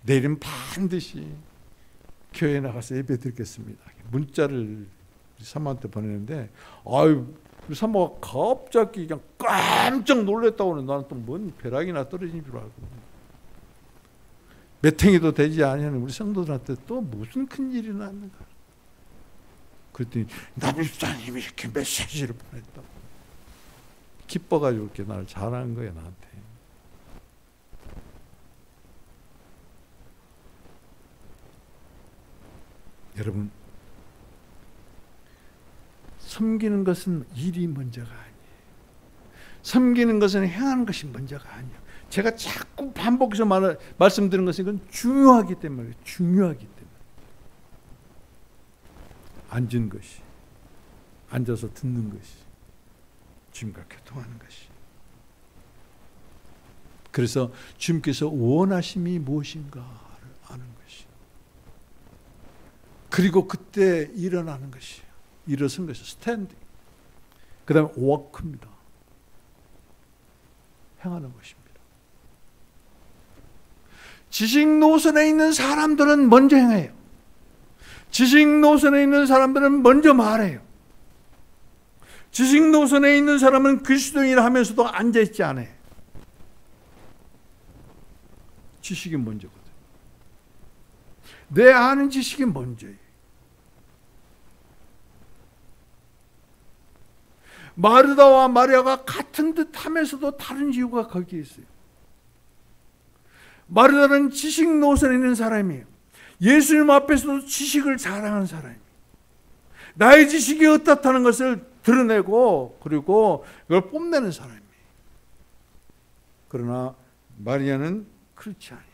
내일은 반드시 교회에 나가서 예배 드리겠습니다. 문자를 사모한테 보내는데, 아유, 우리 사모가 갑자기 그냥 깜짝 놀랐다고 하는, 나는 또 뭔 벼락이나 떨어진 줄 알고. 몇 행이도 되지 않으면 우리 성도들한테 또 무슨 큰 일이 났는가. 그랬더니 남집사님이 이렇게 메시지를 보냈다고. 기뻐가지고 이렇게 나를 잘한 거예요, 나한테. 여러분, 섬기는 것은 일이 먼저가 아니에요. 섬기는 것은 행하는 것이 먼저가 아니에요. 제가 자꾸 반복해서 말씀드리는 것은 이건 중요하기 때문에, 중요하기 때문에. 앉은 것이, 앉아서 듣는 것이, 주님과 교통하는 것이. 그래서 주님께서 원하심이 무엇인가를 아는 것이. 그리고 그때 일어나는 것이에요. 일어선 것이 스탠딩. 그 다음에 워크입니다. 행하는 것입니다. 지식 노선에 있는 사람들은 먼저 행해요. 지식 노선에 있는 사람들은 먼저 말해요. 지식 노선에 있는 사람은 그리스도인이라 하면서도 앉아있지 않아요. 지식이 먼저거든. 내 아는 지식이 먼저예요. 마르다와 마리아가 같은 듯 하면서도 다른 이유가 거기에 있어요. 마르다는 지식 노선에 있는 사람이에요. 예수님 앞에서도 지식을 자랑하는 사람이에요. 나의 지식이 어떻다는 것을 드러내고 그리고 그걸 뽐내는 사람이에요. 그러나 마리아는 그렇지 아니에요.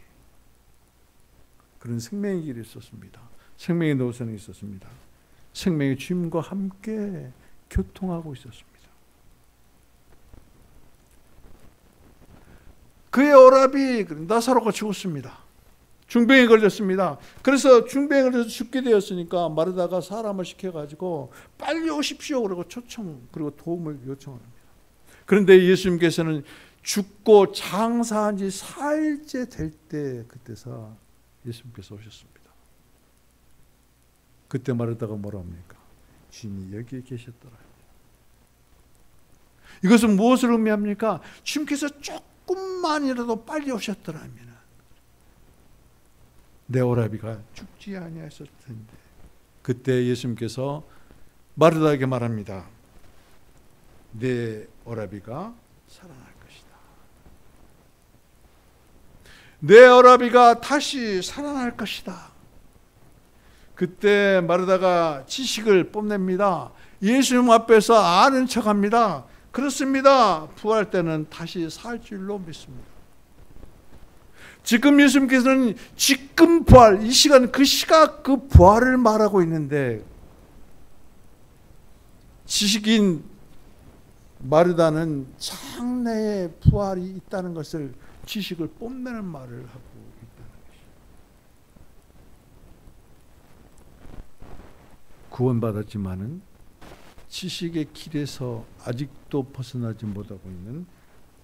그런 생명의 길이 있었습니다. 생명의 노선이 있었습니다. 생명의 주님과 함께 교통하고 있었습니다. 그의 오라비 나사로가 죽었습니다. 중병에 걸렸습니다. 그래서 중병에 걸려서 죽게 되었으니까 마르다가 사람을 시켜가지고 빨리 오십시오 그러고 그리고 도움을 요청합니다. 그런데 예수님께서는 죽고 장사한 지 4일째 될 때 그때서 예수님께서 오셨습니다. 그때 마르다가 뭐라 합니까? 주님이 여기에 계셨더라. 이것은 무엇을 의미합니까? 주님께서 조금만이라도 빨리 오셨더라면 내 오라비가 죽지 아니하였을 텐데. 그때 예수님께서 마르다에게 말합니다. 내 오라비가 살아날 것이다. 내 오라비가 다시 살아날 것이다. 그때 마르다가 지식을 뽐냅니다. 예수님 앞에서 아는 척합니다. 그렇습니다. 부활 때는 다시 살 줄로 믿습니다. 지금 예수님께서는 지금 부활, 이 시간 그 시각 그 부활을 말하고 있는데 지식인 마르다는 장래에 부활이 있다는 것을 지식을 뽐내는 말을 하고 있다는 것이죠. 구원받았지만은 지식의 길에서 아직도 벗어나지 못하고 있는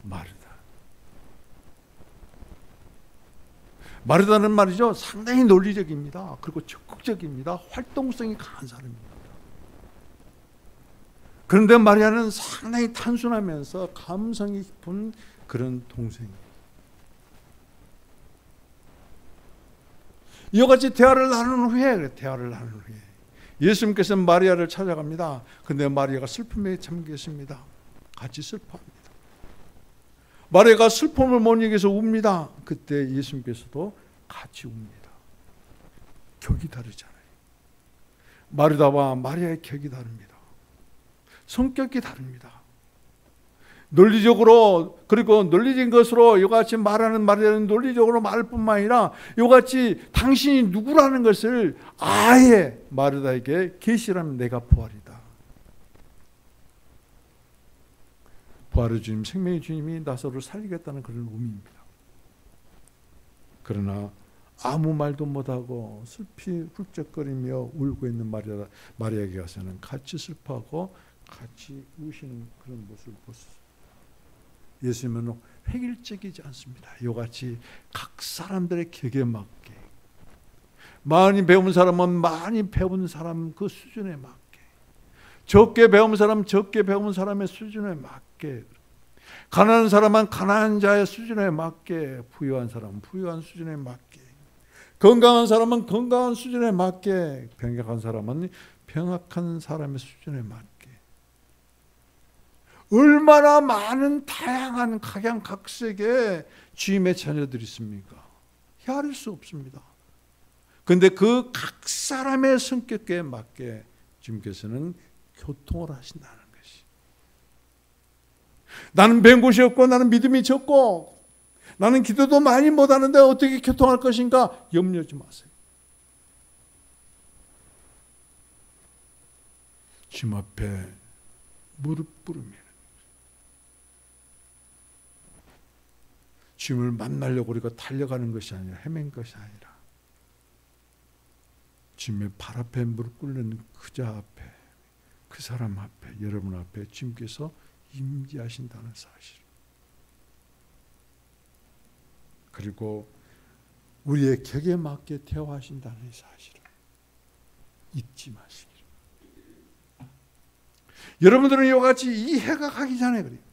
마르다. 마르다는 말이죠, 상당히 논리적입니다. 그리고 적극적입니다. 활동성이 강한 사람입니다. 그런데 마리아는 상당히 단순하면서 감성이 깊은 그런 동생이에요. 이와 같이 대화를 나눈 후에 예수님께서는 마리아를 찾아갑니다. 그런데 마리아가 슬픔에 잠겨 있습니다. 같이 슬퍼합니다. 마리아가 슬픔을 못 이겨서 웁니다. 그때 예수님께서도 같이 웁니다. 격이 다르잖아요. 마르다와 마리아의 격이 다릅니다. 성격이 다릅니다. 논리적으로, 그리고 논리적인 것으로 이같이 말하는 마리아는 논리적으로 말할 뿐만 아니라 이같이 당신이 누구라는 것을 아예 마르다에게 계시라면 내가 부활이다. 부활의 주님, 생명의 주님이 나사로를 살리겠다는 그런 의미입니다. 그러나 아무 말도 못하고 슬피 훌쩍거리며 울고 있는 마리아에게 가서는 같이 슬퍼하고 같이 우시는 그런 모습을 보셨어요. 예수님은 획일적이지 않습니다. 이같이 각 사람들의 격에 맞게, 많이 배운 사람은 많이 배운 사람 그 수준에 맞게, 적게 배운 사람 적게 배운 사람의 수준에 맞게, 가난한 사람은 가난한 자의 수준에 맞게, 부유한 사람은 부유한 수준에 맞게, 건강한 사람은 건강한 수준에 맞게, 병약한 사람은 병약한 사람의 수준에 맞게. 얼마나 많은 다양한 각양각색의 주님의 자녀들이 있습니까? 헤아릴 수 없습니다. 그런데 그 각 사람의 성격에 맞게 주님께서는 교통을 하신다는 것이. 나는 배운 곳이 없고 나는 믿음이 적고 나는 기도도 많이 못하는데 어떻게 교통할 것인가? 염려하지 마세요. 주님 앞에 무릎 꿇으면 주님을 만나려고 우리가 달려가는 것이 아니라 헤맨 것이 아니라 주님의 발 앞에 무릎 꿇는 그자 앞에, 그 사람 앞에, 여러분 앞에 주님께서 임재하신다는 사실, 그리고 우리의 격에 맞게 대화하신다는 사실을 잊지 마시기를. 여러분들은 이와 같이 이 해가 가기 전에 그래요.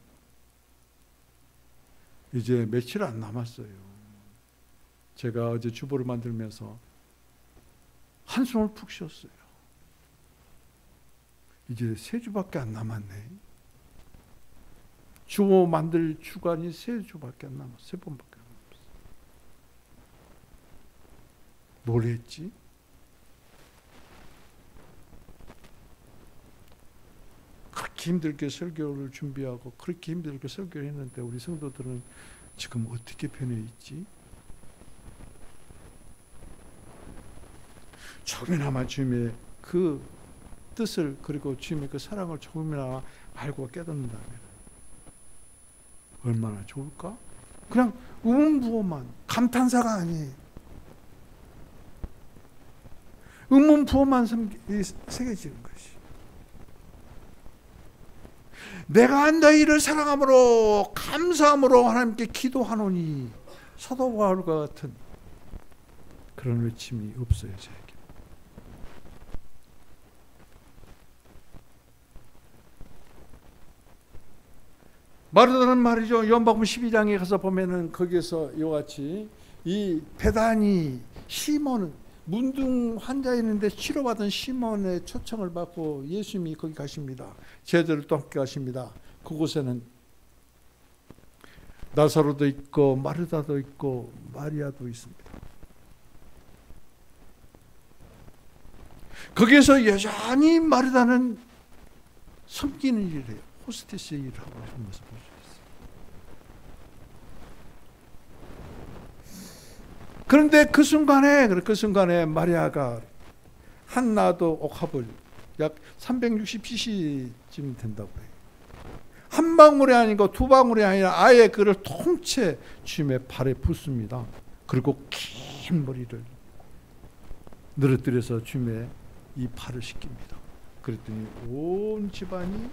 이제 며칠 안 남았어요. 제가 어제 주보를 만들면서 한숨을 푹 쉬었어요. 이제 3주밖에 안 남았네. 주보 만들 주간이 3주밖에 안 남았어. 3번밖에 안 남았어. 뭘 했지? 그렇게 힘들게 설교를 준비하고 그렇게 힘들게 설교를 했는데 우리 성도들은 지금 어떻게 변해 있지? 조금이나마 주님의 그 뜻을 그리고 주님의 그 사랑을 조금이나마 알고 깨닫는다면 얼마나 좋을까? 그냥 의문부호만, 감탄사가 아니에요. 의문부호만 새겨지는 것이. 내가 너희를 사랑함으로 감사함으로 하나님께 기도하노니, 사도 바울과 같은 그런 외침이 없어요, 저에게. 마르다는 말이죠. 요한복음 12장에 가서 보면은 거기에서 이와 같이 이 베다니 시몬은 문둥 환자였는데 치료받은 시몬의 초청을 받고 예수님이 거기 가십니다. 제자들도 함께 가십니다. 그곳에는 나사로도 있고 마르다도 있고 마리아도 있습니다. 거기에서 여전히 마르다는 섬기는 일을 해요. 호스티스 일을 하고 있는 모습을 볼 수 있어요. 그런데 그 순간에 마리아가 한 나도 옥합을 약 360cc쯤 된다고 해요. 한 방울이 아니고 두 방울이 아니라 아예 그를 통째 주님의 발에 붓습니다. 그리고 긴 머리를 늘어뜨려서 주님의 이 발을 씻깁니다. 그랬더니 온 집안이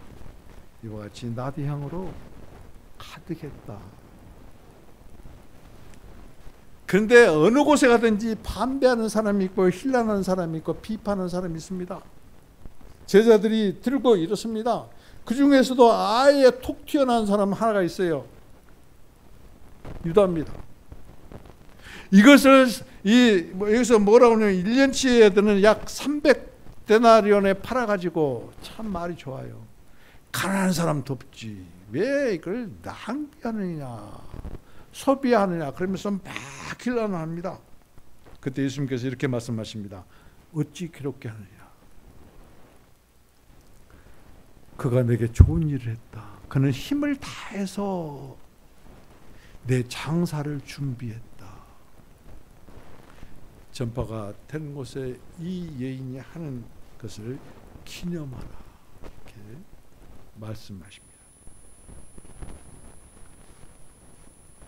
이와 같이 나디향으로 가득했다. 그런데 어느 곳에 가든지 반대하는 사람이 있고 힐난하는 사람이 있고 비판하는 사람이 있습니다. 제자들이 들고 이렇습니다. 그 중에서도 아예 톡 튀어나온 사람 하나가 있어요. 유다입니다. 이것을 여기서 뭐라고 하냐면 1년치에 드는 약 300데나리온에 팔아가지고 참 말이 좋아요. 가난한 사람 돕지 왜 이걸 낭비하느냐 소비하느냐 그러면서 막 힐난합니다. 그때 예수님께서 이렇게 말씀하십니다. 어찌 괴롭게 하느냐. 그가 내게 좋은 일을 했다. 그는 힘을 다해서 내 장사를 준비했다. 전파가 되는 곳에 이 여인이 하는 것을 기념하라. 이렇게 말씀하십니다.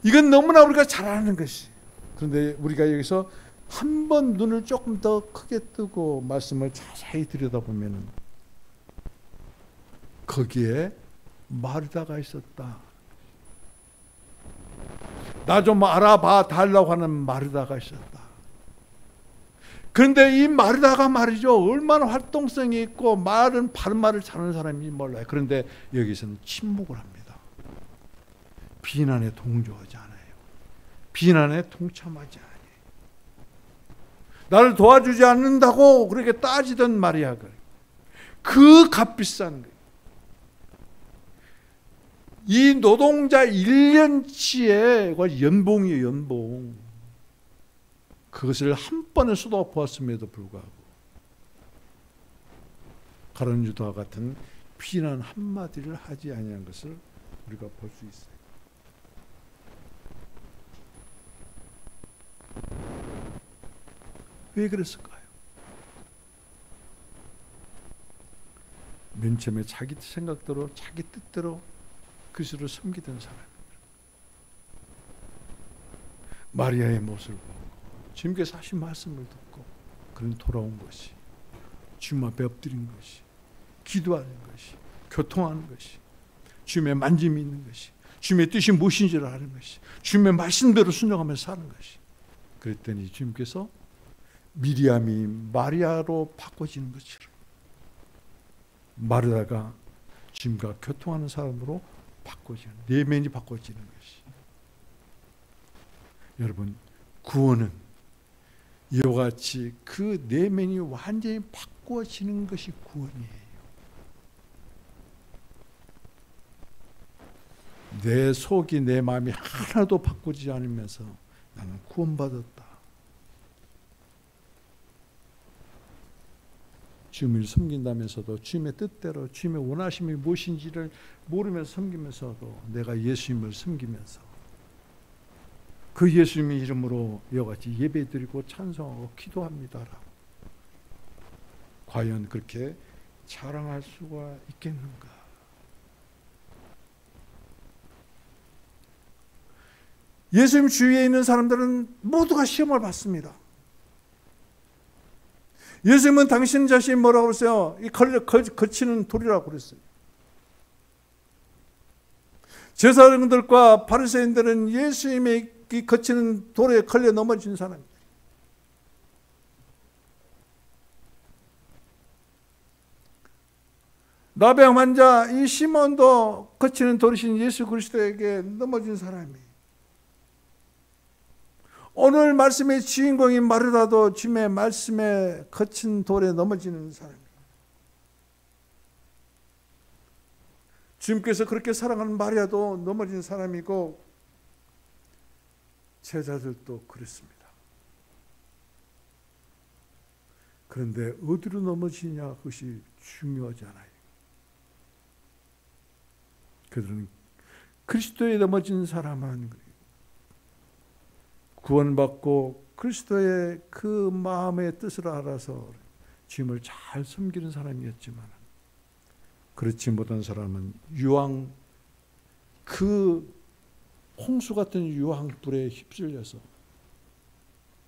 이건 너무나 우리가 잘 아는 것이. 그런데 우리가 여기서 한번 눈을 조금 더 크게 뜨고 말씀을 자세히 들여다보면 거기에 마르다가 있었다. 나 좀 알아봐 달라고 하는 마르다가 있었다. 그런데 이 마르다가 말이죠. 얼마나 활동성이 있고 말은 바른 말을 잘하는 사람인지 몰라요. 그런데 여기서는 침묵을 합니다. 비난에 동조하지 않아요. 비난에 동참하지 않아요. 나를 도와주지 않는다고 그렇게 따지던 마리아가 그 값비싼 거예요. 이 노동자 1년치의 연봉이에요. 연봉. 그것을 한 번에 쏟아 보았음에도 불구하고 가룟 유다와 같은 비난 한마디를 하지 아니한 것을 우리가 볼 수 있어요. 왜 그랬을까요? 맨 처음에 자기 생각대로 자기 뜻대로 그리스도를 섬기던 사람입니다. 마리아의 모습을 보고 주님께서 하신 말씀을 듣고 그는 돌아온 것이 주님 앞에 엎드린 것이 기도하는 것이 교통하는 것이 주님의 만짐이 있는 것이 주님의 뜻이 무엇인지를 아는 것이 주님의 말씀대로 순종하면서 사는 것이. 그랬더니 주님께서 미리암이 마리아로 바꿔지는 것처럼 마르다가 주님과 교통하는 사람으로 바꿔지는, 내면이 바꿔지는 것이. 여러분, 구원은 이와 같이 그 내면이 완전히 바꿔지는 것이 구원이에요. 내 속이 내 마음이 하나도 바꾸지 않으면서 나는 구원받았다. 주님을 섬긴다면서도 주님의 뜻대로 주님의 원하심이 무엇인지를 모르면서 섬기면서도 내가 예수님을 섬기면서 그 예수님의 이름으로 이와 같이 예배드리고 찬송하고 기도합니다라고. 과연 그렇게 자랑할 수가 있겠는가? 예수님 주위에 있는 사람들은 모두가 시험을 받습니다. 예수님은 당신 자신이 뭐라고 그랬어요? 이 거치는 돌이라고 그랬어요. 제사장들과 바리새인들은 예수님의 이 거치는 돌에 걸려 넘어진 사람입니다. 나병 환자 이 시몬도 거치는 돌이신 예수 그리스도에게 넘어진 사람이에요. 오늘 말씀의 주인공인 마르다도 주님의 말씀에 거친 돌에 넘어지는 사람이에요. 주님께서 그렇게 사랑하는 마리아도 넘어진 사람이고 제자들도 그랬습니다. 그런데 어디로 넘어지냐 그것이 중요하지 않아요. 그들은 그리스도에 넘어진 사람은 구원받고 그리스도의 그 마음의 뜻을 알아서 주님을 잘 섬기는 사람이었지만 그렇지 못한 사람은 유황 그 홍수 같은 유황불에 휩쓸려서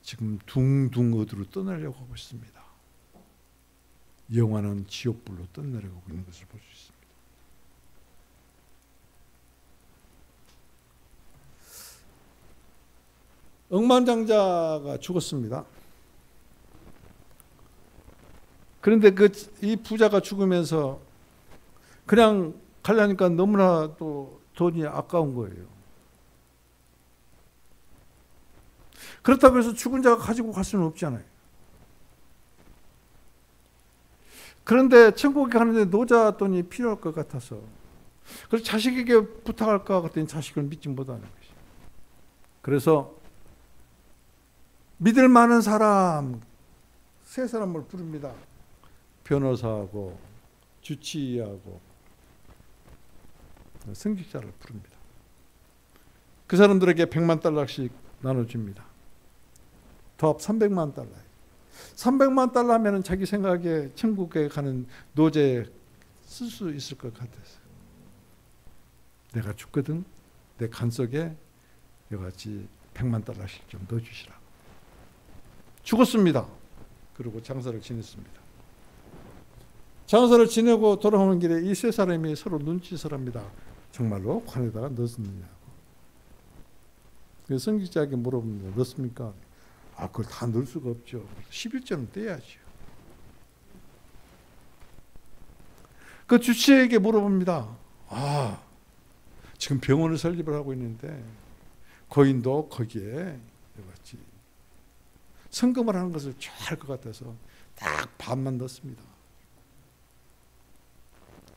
지금 둥둥 어디로 떠나려고 하고 있습니다. 영원한 지옥불로 떠나려고 하고 있는 것을 볼 수 있습니다. 억만장자가 죽었습니다. 그런데 이 부자가 죽으면서 그냥 가려니까 너무나도 돈이 아까운 거예요. 그렇다고 해서 죽은 자가 가지고 갈 수는 없잖아요. 그런데 천국에 가는데 노자 돈이 필요할 것 같아서 그래서 자식에게 부탁할까 그랬더니 자식을 믿지 못하는 것이죠. 그래서 믿을 만한 사람 세 사람을 부릅니다. 변호사하고 주치의하고 승직자를 부릅니다. 그 사람들에게 100만 달러씩 나눠줍니다. 더합 300만 달러예요. 300만 달러 하면 자기 생각에 천국에 가는 노제에 쓸 수 있을 것 같아서 내가 죽거든 내 간 속에 여같이 100만 달러씩 좀 넣어주시라. 죽었습니다. 그리고 장사를 지냈습니다. 장사를 지내고 돌아오는 길에 이 세 사람이 서로 눈짓을 합니다. 정말로 관에다가 넣었느냐고. 그래서 성직자에게 물어봅니다. 넣습니까? 아, 그걸 다 넣을 수가 없죠. 11조는 떼야죠. 그 주치의에게 물어봅니다. 아, 지금 병원을 설립을 하고 있는데 거인도 거기에 같이 성금을 하는 것을 좋아할 것 같아서 딱 반만 넣습니다.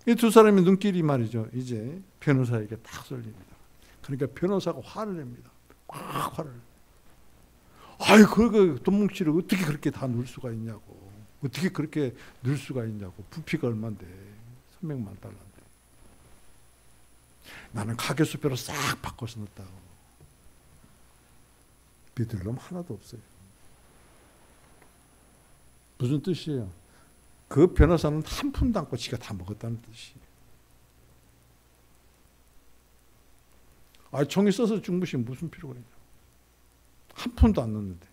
이 두 사람의 눈길이 말이죠. 이제 변호사에게 딱 쏠립니다. 그러니까 변호사가 화를 냅니다. 막 화를. 아이, 그 돈 뭉치를 어떻게 그렇게 다 넣을 수가 있냐고. 어떻게 그렇게 넣을 수가 있냐고. 부피가 얼만데. 300만 달러인데. 나는 가계수표로 싹 바꿔서 넣었다고. 믿을 놈 하나도 없어요. 무슨 뜻이에요? 그 변호사는 한 푼도 안고 지가 다 먹었다는 뜻이에요. 아, 종이 써서 준 것이 무슨 필요가 있냐. 한 푼도 안 넣는데.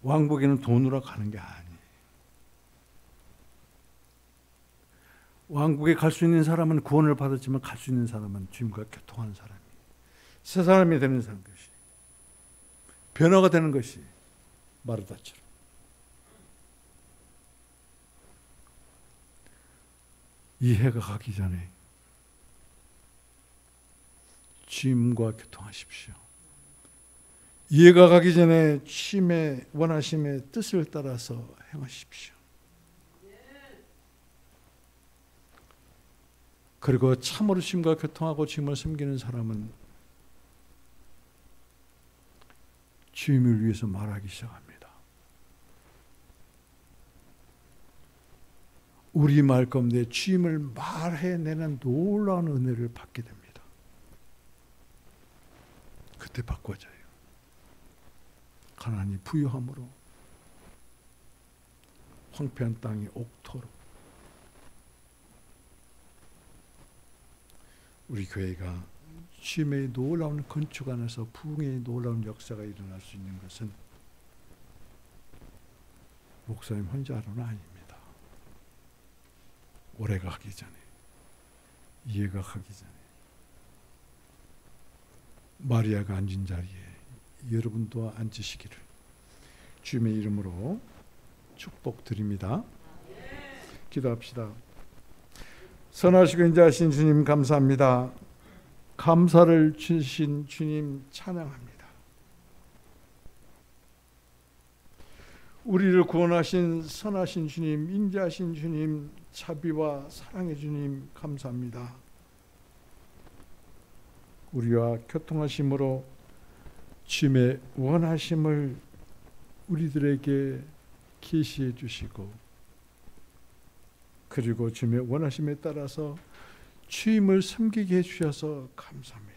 왕복에는 돈으로 가는 게 아니에요. 왕국에 갈 수 있는 사람은 구원을 받았지만 갈 수 있는 사람은 주님과 교통하는 사람이에요. 새 사람이 되는 것이. 변화가 되는 것이 마르다처럼. 이 해가 가기 전에 주님과 교통하십시오. 이 해가 가기 전에 주님의 원하심의 뜻을 따라서 행하십시오. 그리고 참으로 주님과 교통하고 주님을 섬기는 사람은 주님을 위해서 말하기 시작합니다. 우리말 가운데 주임을 말해내는 놀라운 은혜를 받게 됩니다. 그때 바꿔져요. 가나안이 부유함으로, 황폐한 땅이 옥토로. 우리 교회가 주임의 놀라운 건축 안에서 부흥의 놀라운 역사가 일어날 수 있는 것은 목사님 혼자로는 아닙니다. 올해가 가기 전에, 이해가 가기 전에 마리아가 앉은 자리에 여러분도 앉으시기를 주님의 이름으로 축복드립니다. 기도합시다. 선하시고 인자하신 주님 감사합니다. 감사를 주신 주님 찬양합니다. 우리를 구원하신 선하신 주님, 인자하신 주님, 자비와 사랑의 주님 감사합니다. 우리와 교통하심으로 주님의 원하심을 우리들에게 계시해 주시고, 그리고 주님의 원하심에 따라서 주님을 섬기게 해주셔서 감사합니다.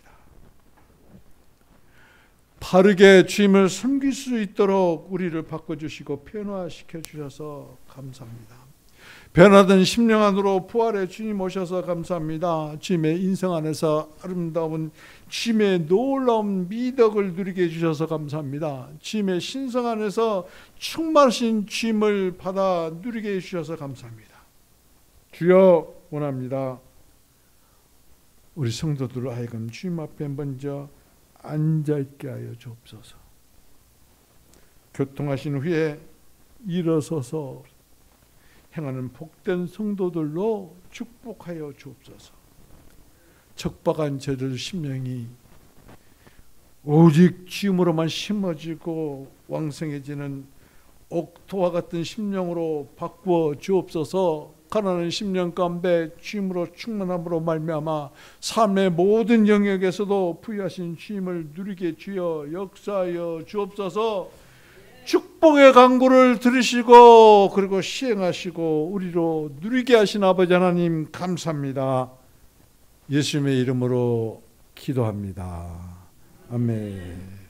바르게 주님을 섬길 수 있도록 우리를 바꿔주시고 변화시켜 주셔서 감사합니다. 변화된 심령 안으로 부활의 주님 오셔서 감사합니다. 주님의 인생 안에서 아름다운 주님의 놀라운 미덕을 누리게 해주셔서 감사합니다. 주님의 신성 안에서 충만하신 주님을 받아 누리게 해주셔서 감사합니다. 주여, 원합니다. 우리 성도들 하여금 주님 앞에 먼저 앉아있게 하여 주옵소서. 교통하신 후에 일어서서 행하는 복된 성도들로 축복하여 주옵소서. 척박한 저들 심령이 오직 주님으로만 심어지고 왕성해지는 옥토와 같은 심령으로 바꾸어 주옵소서. 가난한 심령 가운데 주님으로 충만함으로 말미암아 삶의 모든 영역에서도 부유하신 주님을 누리게 주여 역사하여 주옵소서. 축복의 강구를 들으시고 그리고 시행하시고 우리로 누리게 하신 아버지 하나님 감사합니다. 예수님의 이름으로 기도합니다. 아멘.